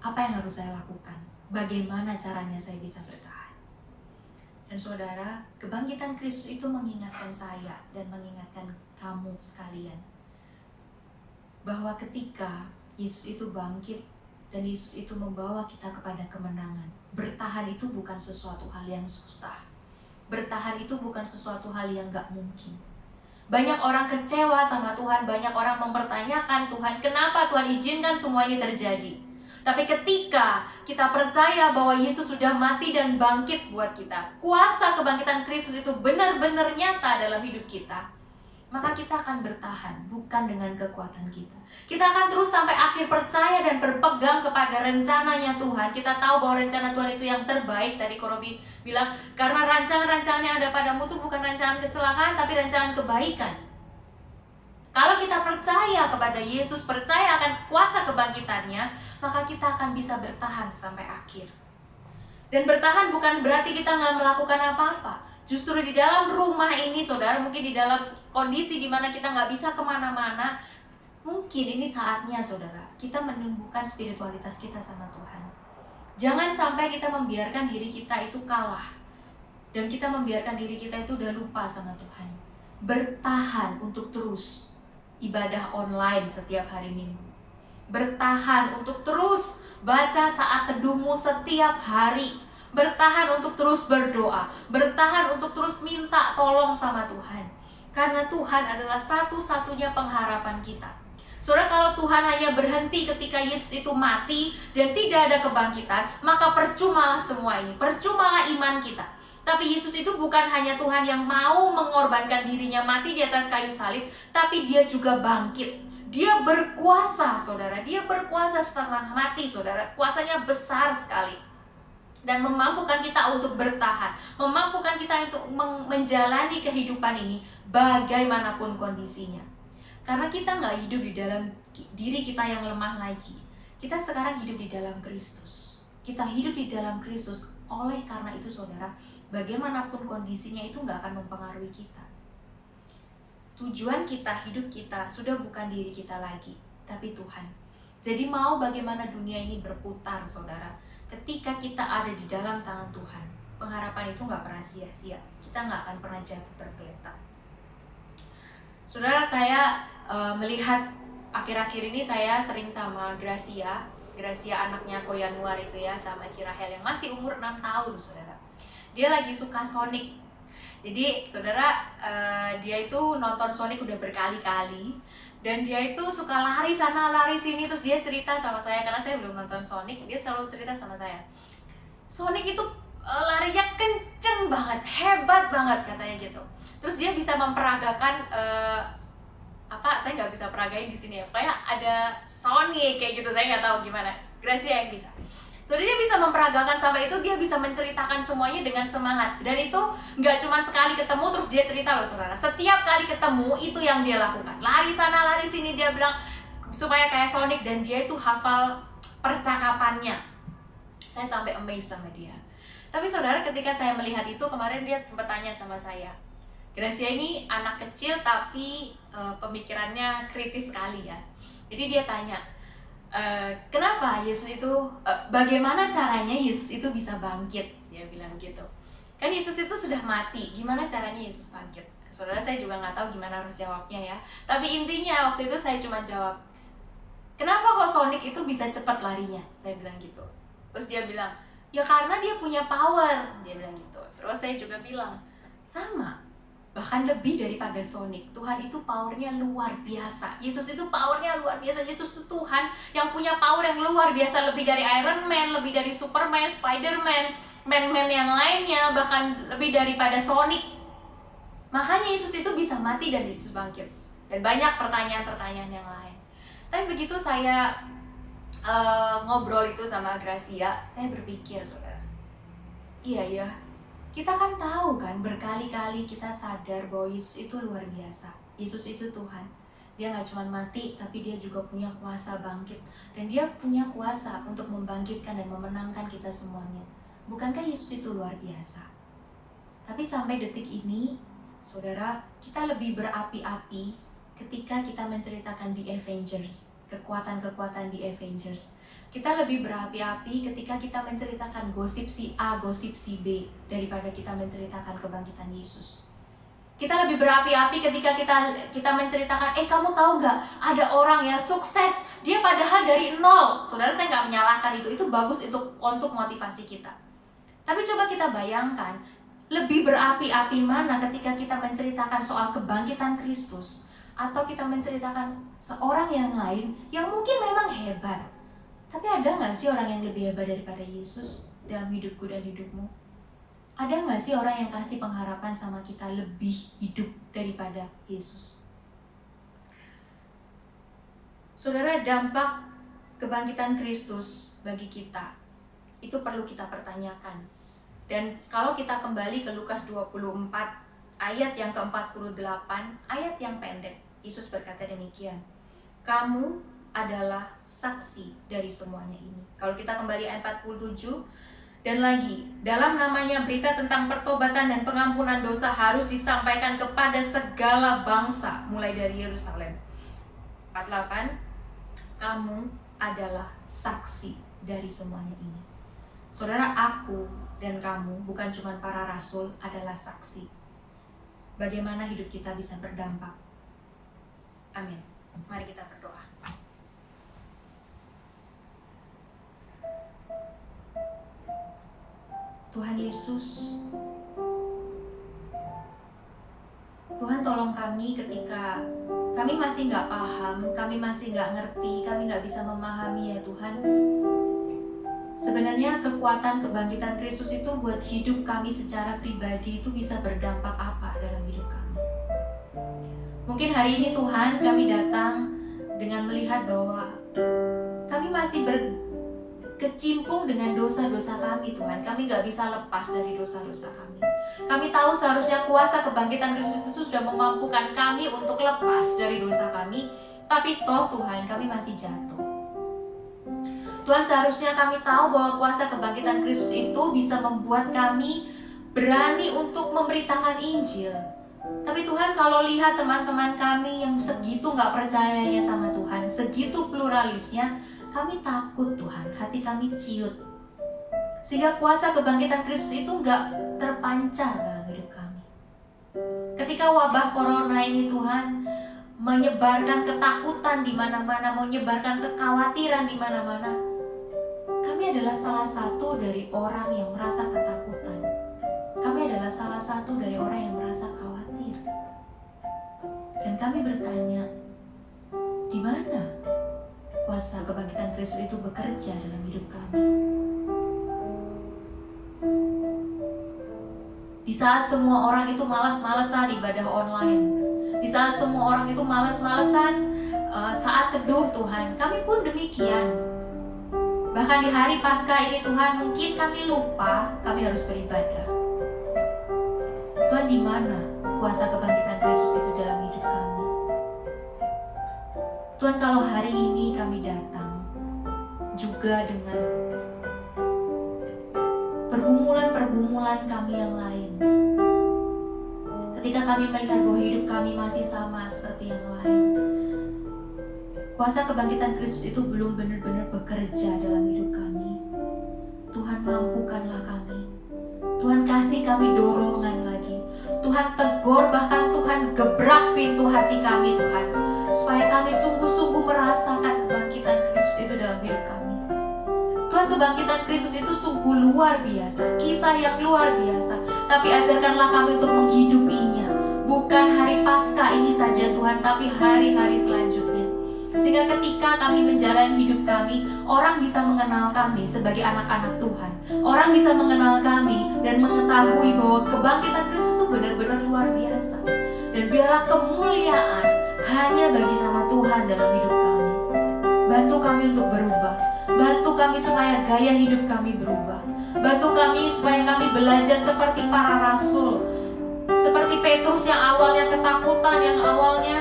apa yang harus saya lakukan? Bagaimana caranya saya bisa bertahan? Dan saudara, kebangkitan Kristus itu mengingatkan saya dan mengingatkan kamu sekalian, bahwa ketika Yesus itu bangkit dan Yesus itu membawa kita kepada kemenangan, bertahan itu bukan sesuatu hal yang susah. Bertahan itu bukan sesuatu hal yang gak mungkin. Banyak orang kecewa sama Tuhan, banyak orang mempertanyakan Tuhan, kenapa Tuhan izinkan semua ini terjadi? Tapi ketika kita percaya bahwa Yesus sudah mati dan bangkit buat kita, kuasa kebangkitan Kristus itu benar-benar nyata dalam hidup kita, maka kita akan bertahan, bukan dengan kekuatan kita. Kita akan terus sampai akhir percaya dan berpegang kepada rencananya Tuhan. Kita tahu bahwa rencana Tuhan itu yang terbaik. Tadi Korobi bilang, karena rancangan-rancangan yang ada padamu itu bukan rancangan kecelakaan, tapi rancangan kebaikan. Kalau kita percaya kepada Yesus, percaya akan kuasa kebangkitannya, maka kita akan bisa bertahan sampai akhir. Dan bertahan bukan berarti kita nggak melakukan apa-apa. Justru di dalam rumah ini, saudara, mungkin di dalam kondisi di mana kita nggak bisa kemana-mana, mungkin ini saatnya, saudara, kita menumbuhkan spiritualitas kita sama Tuhan. Jangan sampai kita membiarkan diri kita itu kalah, dan kita membiarkan diri kita itu udah lupa sama Tuhan. Bertahan untuk terus ibadah online setiap hari Minggu. Bertahan untuk terus baca saat teduhmu setiap hari. Bertahan untuk terus berdoa. Bertahan untuk terus minta tolong sama Tuhan. Karena Tuhan adalah satu-satunya pengharapan kita. Saudara, kalau Tuhan hanya berhenti ketika Yesus itu mati dan tidak ada kebangkitan, maka percumalah semua ini. Percumalah iman kita. Tapi Yesus itu bukan hanya Tuhan yang mau mengorbankan dirinya mati di atas kayu salib, tapi dia juga bangkit. Dia berkuasa, saudara. Dia berkuasa setelah mati, saudara. Kuasanya besar sekali. Dan memampukan kita untuk bertahan. Memampukan kita untuk menjalani kehidupan ini bagaimanapun kondisinya. Karena kita nggak hidup di dalam diri kita yang lemah lagi. Kita sekarang hidup di dalam Kristus. Kita hidup di dalam Kristus. Oleh karena itu, saudara, bagaimanapun kondisinya itu nggak akan mempengaruhi kita. Tujuan kita, hidup kita, sudah bukan diri kita lagi, tapi Tuhan. Jadi mau bagaimana dunia ini berputar, saudara, ketika kita ada di dalam tangan Tuhan, pengharapan itu nggak pernah sia-sia. kita nggak akan pernah jatuh tergeletak. Saudara, saya melihat akhir-akhir ini saya sering sama Gracia anaknya Ko Yanuar itu ya, sama Cirahel yang masih umur 6 tahun, saudara. Dia lagi suka Sonic. Jadi saudara, dia itu nonton Sonic udah berkali-kali, dan dia itu suka lari sana lari sini. Terus dia cerita sama saya, karena saya belum nonton Sonic, dia selalu cerita sama saya, Sonic itu larinya kenceng banget, hebat banget katanya gitu. Terus dia bisa memperagakan saya nggak bisa peragain di sini ya, kayak ada Sonic kayak gitu, saya nggak tahu gimana. Gracia yang bisa. So dia bisa memperagakan sampai itu, dia bisa menceritakan semuanya dengan semangat. Dan itu nggak cuma sekali ketemu terus dia cerita loh saudara. Setiap kali ketemu itu yang dia lakukan. Lari sana lari sini, dia bilang supaya kayak Sonic, dan dia itu hafal percakapannya. Saya sampai amazed sama dia. Tapi saudara, ketika saya melihat itu kemarin, dia sempat tanya sama saya, Gracia ini anak kecil tapi pemikirannya kritis sekali ya. Jadi dia tanya, kenapa Yesus itu, bagaimana caranya Yesus itu bisa bangkit? Dia bilang gitu. Kan Yesus itu sudah mati, gimana caranya Yesus bangkit? Saudara, saya juga nggak tahu gimana harus jawabnya ya. Tapi intinya waktu itu saya cuma jawab, kenapa kok Sonic itu bisa cepat larinya? Saya bilang gitu. Terus dia bilang, ya karena dia punya power. Dia bilang gitu. Terus saya juga bilang, sama, bahkan lebih daripada Sonic. Tuhan itu powernya luar biasa. Yesus itu powernya luar biasa. Yesus itu Tuhan yang punya power yang luar biasa, lebih dari Iron Man, lebih dari Superman, Spiderman, man-man yang lainnya, bahkan lebih daripada Sonic. Makanya Yesus itu bisa mati dan Yesus bangkit. Dan banyak pertanyaan-pertanyaan yang lain. Tapi begitu saya ngobrol itu sama Gracia, saya berpikir saudara, iya ya, kita kan tahu kan, berkali-kali kita sadar bahwa Yesus itu luar biasa. Yesus itu Tuhan. Dia gak cuma mati, tapi dia juga punya kuasa bangkit. Dan dia punya kuasa untuk membangkitkan dan memenangkan kita semuanya. Bukankah Yesus itu luar biasa? Tapi sampai detik ini, saudara, kita lebih berapi-api ketika kita menceritakan The Avengers, kekuatan-kekuatan The Avengers. Kita lebih berapi-api ketika kita menceritakan gosip si A, gosip si B, daripada kita menceritakan kebangkitan Yesus. Kita lebih berapi-api ketika kita menceritakan, kamu tahu nggak, ada orang ya sukses, dia padahal dari nol. Saudara, saya nggak menyalahkan itu bagus untuk motivasi kita. Tapi coba kita bayangkan, lebih berapi-api mana ketika kita menceritakan soal kebangkitan Kristus, atau kita menceritakan seorang yang lain yang mungkin memang hebat. Tapi ada nggak sih orang yang lebih hebat daripada Yesus dalam hidupku dan hidupmu? Ada nggak sih orang yang kasih pengharapan sama kita lebih hidup daripada Yesus? Saudara, dampak kebangkitan Kristus bagi kita itu perlu kita pertanyakan. Dan kalau kita kembali ke Lukas 24 ayat yang ke-48, ayat yang pendek, Yesus berkata demikian, kamu adalah saksi dari semuanya ini. Kalau kita kembali ayat 47, dan lagi, dalam namanya berita tentang pertobatan dan pengampunan dosa harus disampaikan kepada segala bangsa, mulai dari Yerusalem. 48, kamu adalah saksi dari semuanya ini. Saudara, aku dan kamu, bukan cuma para rasul, adalah saksi. Bagaimana hidup kita bisa berdampak. Amin. Mari kita berdoa. Tuhan Yesus, Tuhan tolong kami ketika kami masih nggak paham, kami masih nggak ngerti, kami nggak bisa memahami ya Tuhan. Sebenarnya kekuatan kebangkitan Kristus itu buat hidup kami secara pribadi itu bisa berdampak apa dalam hidup kami. Mungkin hari ini Tuhan kami datang dengan melihat bahwa kami masih berkecimpung dengan dosa-dosa kami Tuhan. Kami gak bisa lepas dari dosa-dosa kami. Kami tahu seharusnya kuasa kebangkitan Kristus itu sudah memampukan kami untuk lepas dari dosa kami. Tapi toh Tuhan, kami masih jatuh. Tuhan, seharusnya kami tahu bahwa kuasa kebangkitan Kristus itu bisa membuat kami berani untuk memberitakan Injil. Tapi Tuhan, kalau lihat teman-teman kami yang segitu gak percayanya sama Tuhan, segitu pluralisnya, kami takut Tuhan, hati kami ciut. Sehingga kuasa kebangkitan Kristus itu gak terpancar dalam hidup kami. ketika wabah corona ini Tuhan menyebarkan ketakutan di mana-mana, menyebarkan kekhawatiran di mana-mana, kami adalah salah satu dari orang yang merasa ketakutan. Kami adalah salah satu dari orang yang merasa khawatir. Dan kami bertanya, di mana kuasa kebangkitan Kristus itu bekerja dalam hidup kami? Di saat semua orang itu malas-malasan ibadah online, di saat semua orang itu malas-malasan saat teduh Tuhan, kami pun demikian. Bahkan di hari Paskah ini Tuhan, mungkin kami lupa kami harus beribadah. Tuhan, di mana kuasa kebangkitan Kristus itu dalam hidup kami? Tuhan, kalau hari ini kami datang juga dengan pergumulan-pergumulan kami yang lain, ketika kami melihat bahwa hidup kami masih sama seperti yang lain, kuasa kebangkitan Kristus itu belum benar-benar bekerja dalam hidup kami. Tuhan, mampukanlah kami. Tuhan, kasih kami dorongan lagi. Tuhan, tegur, bahkan Tuhan gebrak pintu hati kami Tuhan, supaya kami sungguh-sungguh merasakan kebangkitan Kristus itu dalam hidup kami. Tuhan, kebangkitan Kristus itu sungguh luar biasa, kisah yang luar biasa. Tapi ajarkanlah kami untuk menghidupinya, bukan hari Paskah ini saja Tuhan, tapi hari-hari selanjutnya. Sehingga ketika kami menjalani hidup kami, orang bisa mengenal kami sebagai anak-anak Tuhan. Orang bisa mengenal kami dan mengetahui bahwa kebangkitan Kristus itu benar-benar luar biasa. Dan biarlah kemuliaan hanya bagi nama Tuhan dalam hidup kami. Bantu kami untuk berubah. Bantu kami supaya gaya hidup kami berubah. Bantu kami supaya kami belajar seperti para rasul, seperti Petrus yang awalnya ketakutan, yang awalnya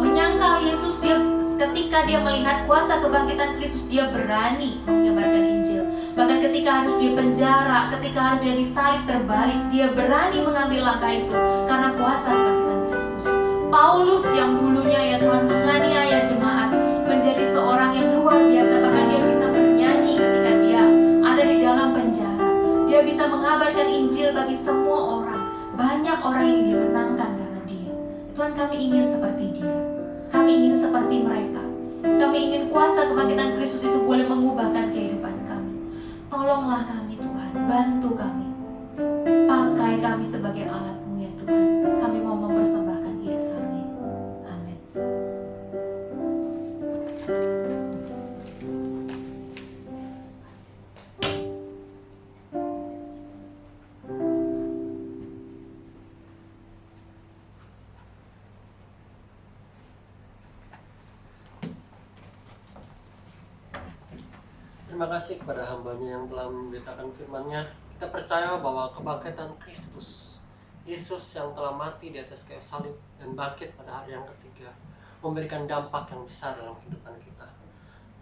menyangkal Yesus. Dia ketika dia melihat kuasa kebangkitan Kristus, dia berani menyebarkan Injil. Bahkan ketika harus dipenjara, ketika harus dia disalib terbalik, dia berani mengambil langkah itu karena kuasa kebangkitan Kristus. Paulus yang dulunya ya Tuhan menganiaya jemaat, menjadi seorang yang luar biasa. Bahkan dia bisa bernyanyi ketika dia ada di dalam penjara. Dia bisa mengabarkan Injil bagi semua orang. Banyak orang yang dimenangkan karena dia. Tuhan, kami ingin seperti dia. Kami ingin seperti mereka. Kami ingin kuasa kebangkitan Kristus itu boleh mengubahkan kehidupan kami. Tolonglah kami Tuhan, bantu kami. Pakai kami sebagai alat-Mu ya Tuhan. Kami mau mempersembahkan hidup kami. Amin. Terima kasih kepada hamba-Nya yang telah memberitakan firman-Nya. Kita percaya bahwa kebangkitan Kristus, Yesus yang telah mati di atas kayu salib dan bangkit pada hari yang ketiga, memberikan dampak yang besar dalam kehidupan kita.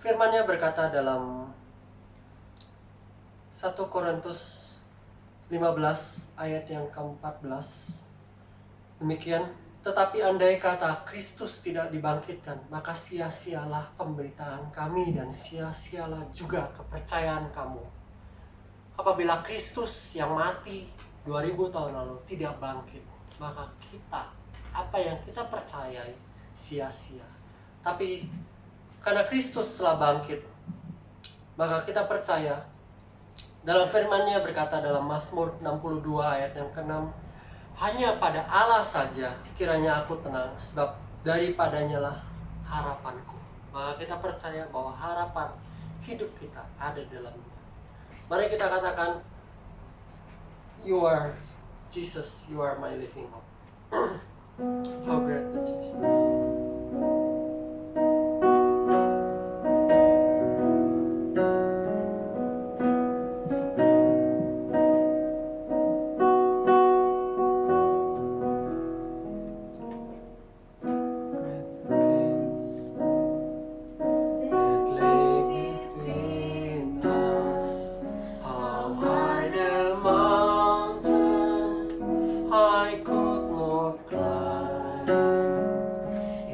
Firman-Nya berkata dalam 1 Korintus 15 ayat yang ke-14, demikian, tetapi andai kata Kristus tidak dibangkitkan, maka sia-sialah pemberitaan kami dan sia-sialah juga kepercayaan kamu. Apabila Kristus yang mati 2000 tahun lalu tidak bangkit, maka kita, apa yang kita percayai, sia-sia. Tapi karena Kristus telah bangkit, maka kita percaya. Dalam firman-Nya berkata dalam Mazmur 62 ayat yang ke-6, hanya pada Allah saja kiranya aku tenang, sebab daripadanya lah harapanku. Maka kita percaya bahwa harapan hidup kita ada dalamnya. Mari kita katakan, you are Jesus, you are my living hope. How great that Jesus is.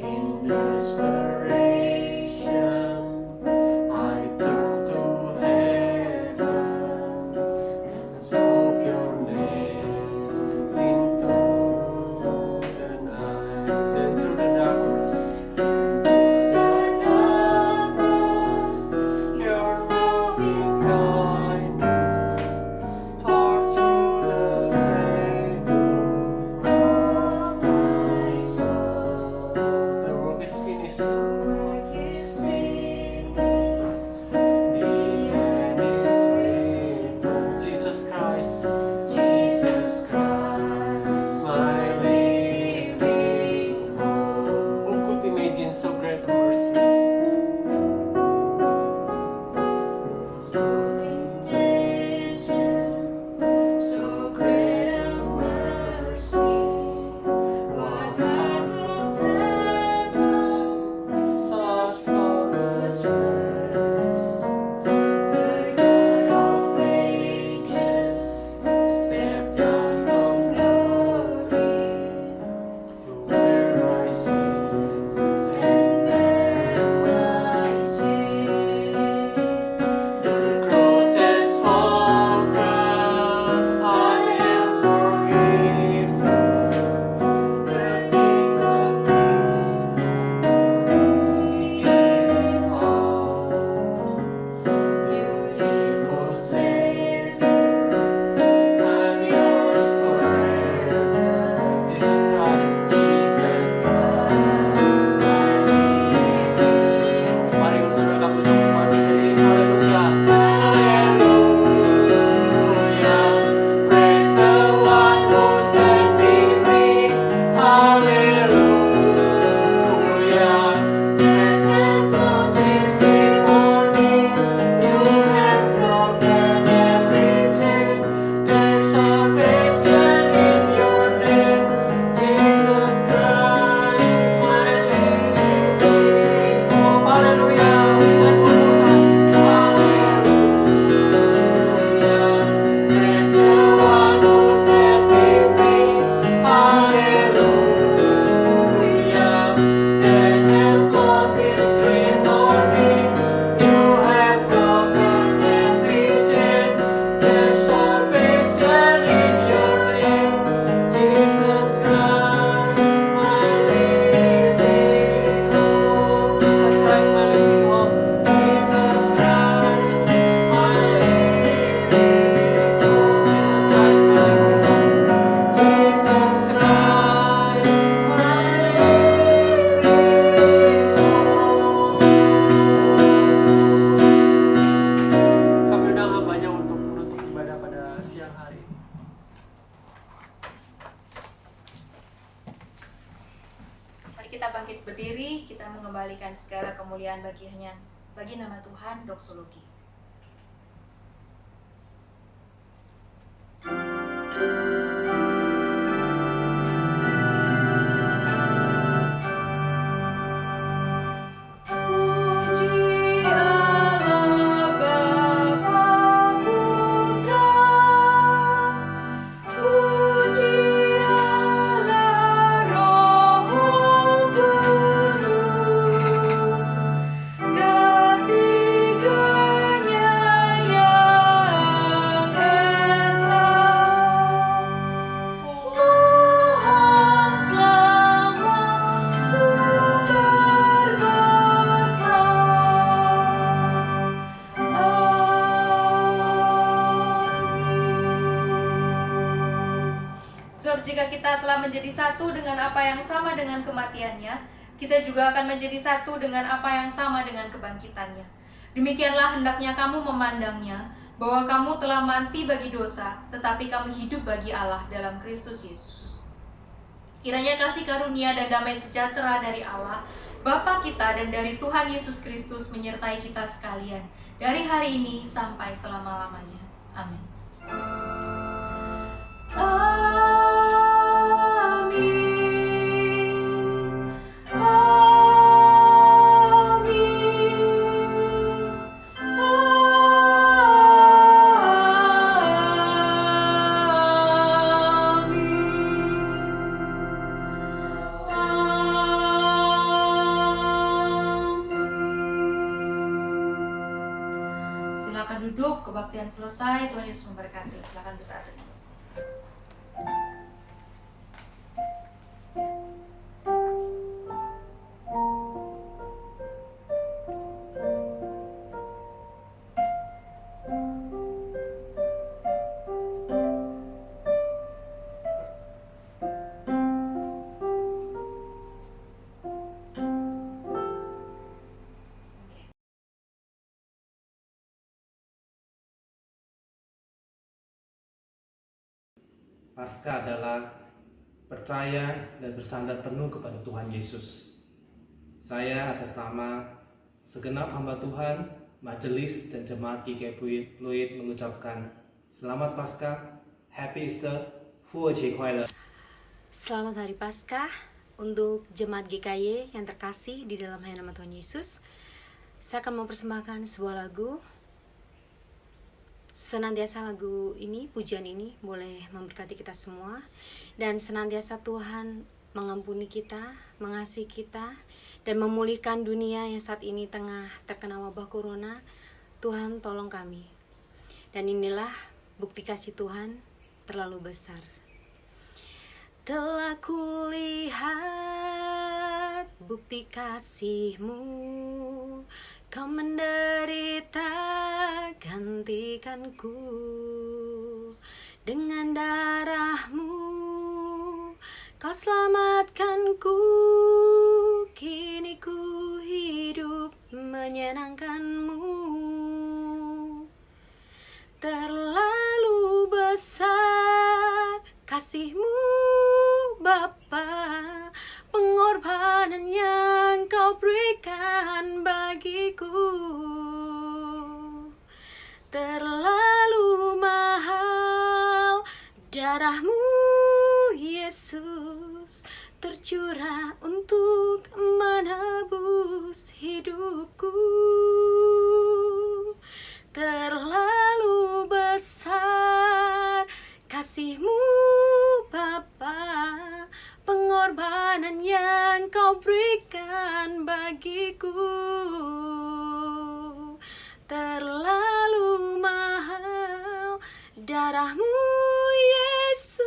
In kita bangkit berdiri, kita mengembalikan segala kemuliaan bagi nama Tuhan, doksologi. Sebab jika kita telah menjadi satu dengan apa yang sama dengan kematiannya, kita juga akan menjadi satu dengan apa yang sama dengan kebangkitannya. Demikianlah hendaknya kamu memandangnya, bahwa kamu telah mati bagi dosa, tetapi kamu hidup bagi Allah dalam Kristus Yesus. Kiranya kasih karunia dan damai sejahtera dari Allah, Bapa kita dan dari Tuhan Yesus Kristus menyertai kita sekalian, dari hari ini sampai selama-lamanya. Amin. Silakan duduk, kebaktian selesai, Tuhan Yesus memberkati. Silakan bersatu. Paskah adalah percaya dan bersandar penuh kepada Tuhan Yesus. Saya atas nama segenap hamba Tuhan, majelis dan jemaat GKI Pluit mengucapkan Selamat Paskah, Happy Easter, Fu Jie Kuai Le. Selamat Hari Paskah untuk jemaat GKY yang terkasih di dalam hanya nama Tuhan Yesus. Saya akan mempersembahkan sebuah lagu. Senantiasa lagu ini, pujian ini boleh memberkati kita semua. Dan senantiasa Tuhan mengampuni kita, mengasihi kita, dan memulihkan dunia yang saat ini tengah terkena wabah corona. Tuhan tolong kami. Dan inilah bukti kasih Tuhan terlalu besar. Telah kulihat bukti kasih-Mu, Kau menderita gantikanku. Dengan darah-Mu Kau selamatkanku. Kini ku hidup menyenangkan-Mu. Terlalu besar kasih-Mu Bapa, pengorbanan yang Kau berikan bagiku. Terlalu mahal darah-Mu Yesus, tercurah untuk menebus hidupku. Terlalu besar kasih-Mu Bapa, pengorbanan yang Kau berikan bagiku. Terlalu mahal darah-Mu Yesus,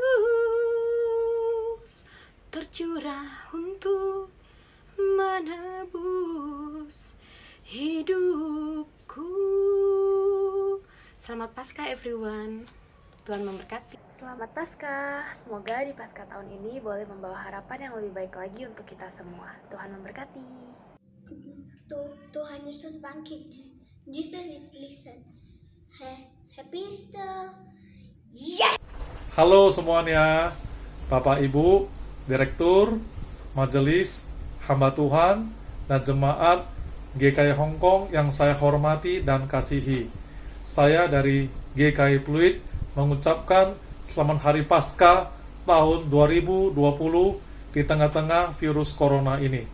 tercurah untuk menebus hidupku. Selamat Paskah everyone. Tuhan memberkati. Selamat Paskah, semoga di Paskah tahun ini boleh membawa harapan yang lebih baik lagi untuk kita semua. Tuhan memberkati. Tuhan Yesus bangkit. Jesus is risen. Happy Easter. Yes! Halo semuanya, Bapak Ibu, Direktur, Majelis, hamba Tuhan, dan jemaat GKI Hong Kong yang saya hormati dan kasihi. Saya dari GKI Pluit mengucapkan selamat Hari Paskah tahun 2020 di tengah-tengah virus corona ini.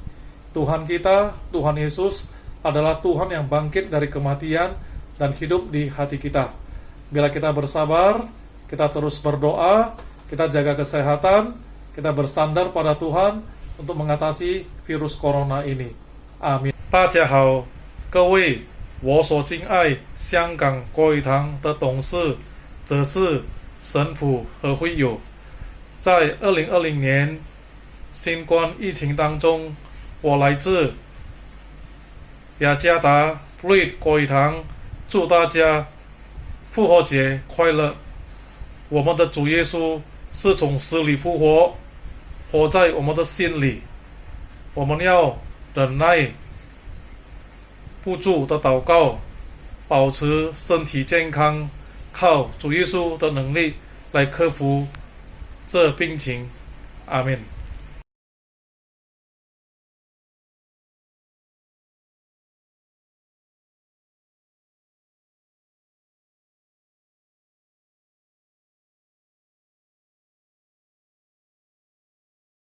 Tuhan kita, Tuhan Yesus, adalah Tuhan yang bangkit dari kematian dan hidup di hati kita. Bila kita bersabar, kita terus berdoa, kita jaga kesehatan, kita bersandar pada Tuhan untuk mengatasi virus corona ini. Amin. 大家好，各位我所敬爱香港国语堂的董事、则是神父和会友，在2020年新冠疫情当中，我来自雅加达布瑞国语堂，祝大家复活节快乐！我们的主耶稣是从死里复活，活在我们的心里，我们要忍耐不住的祷告，保持身体健康，靠主耶稣的能力来克服这病情。阿们。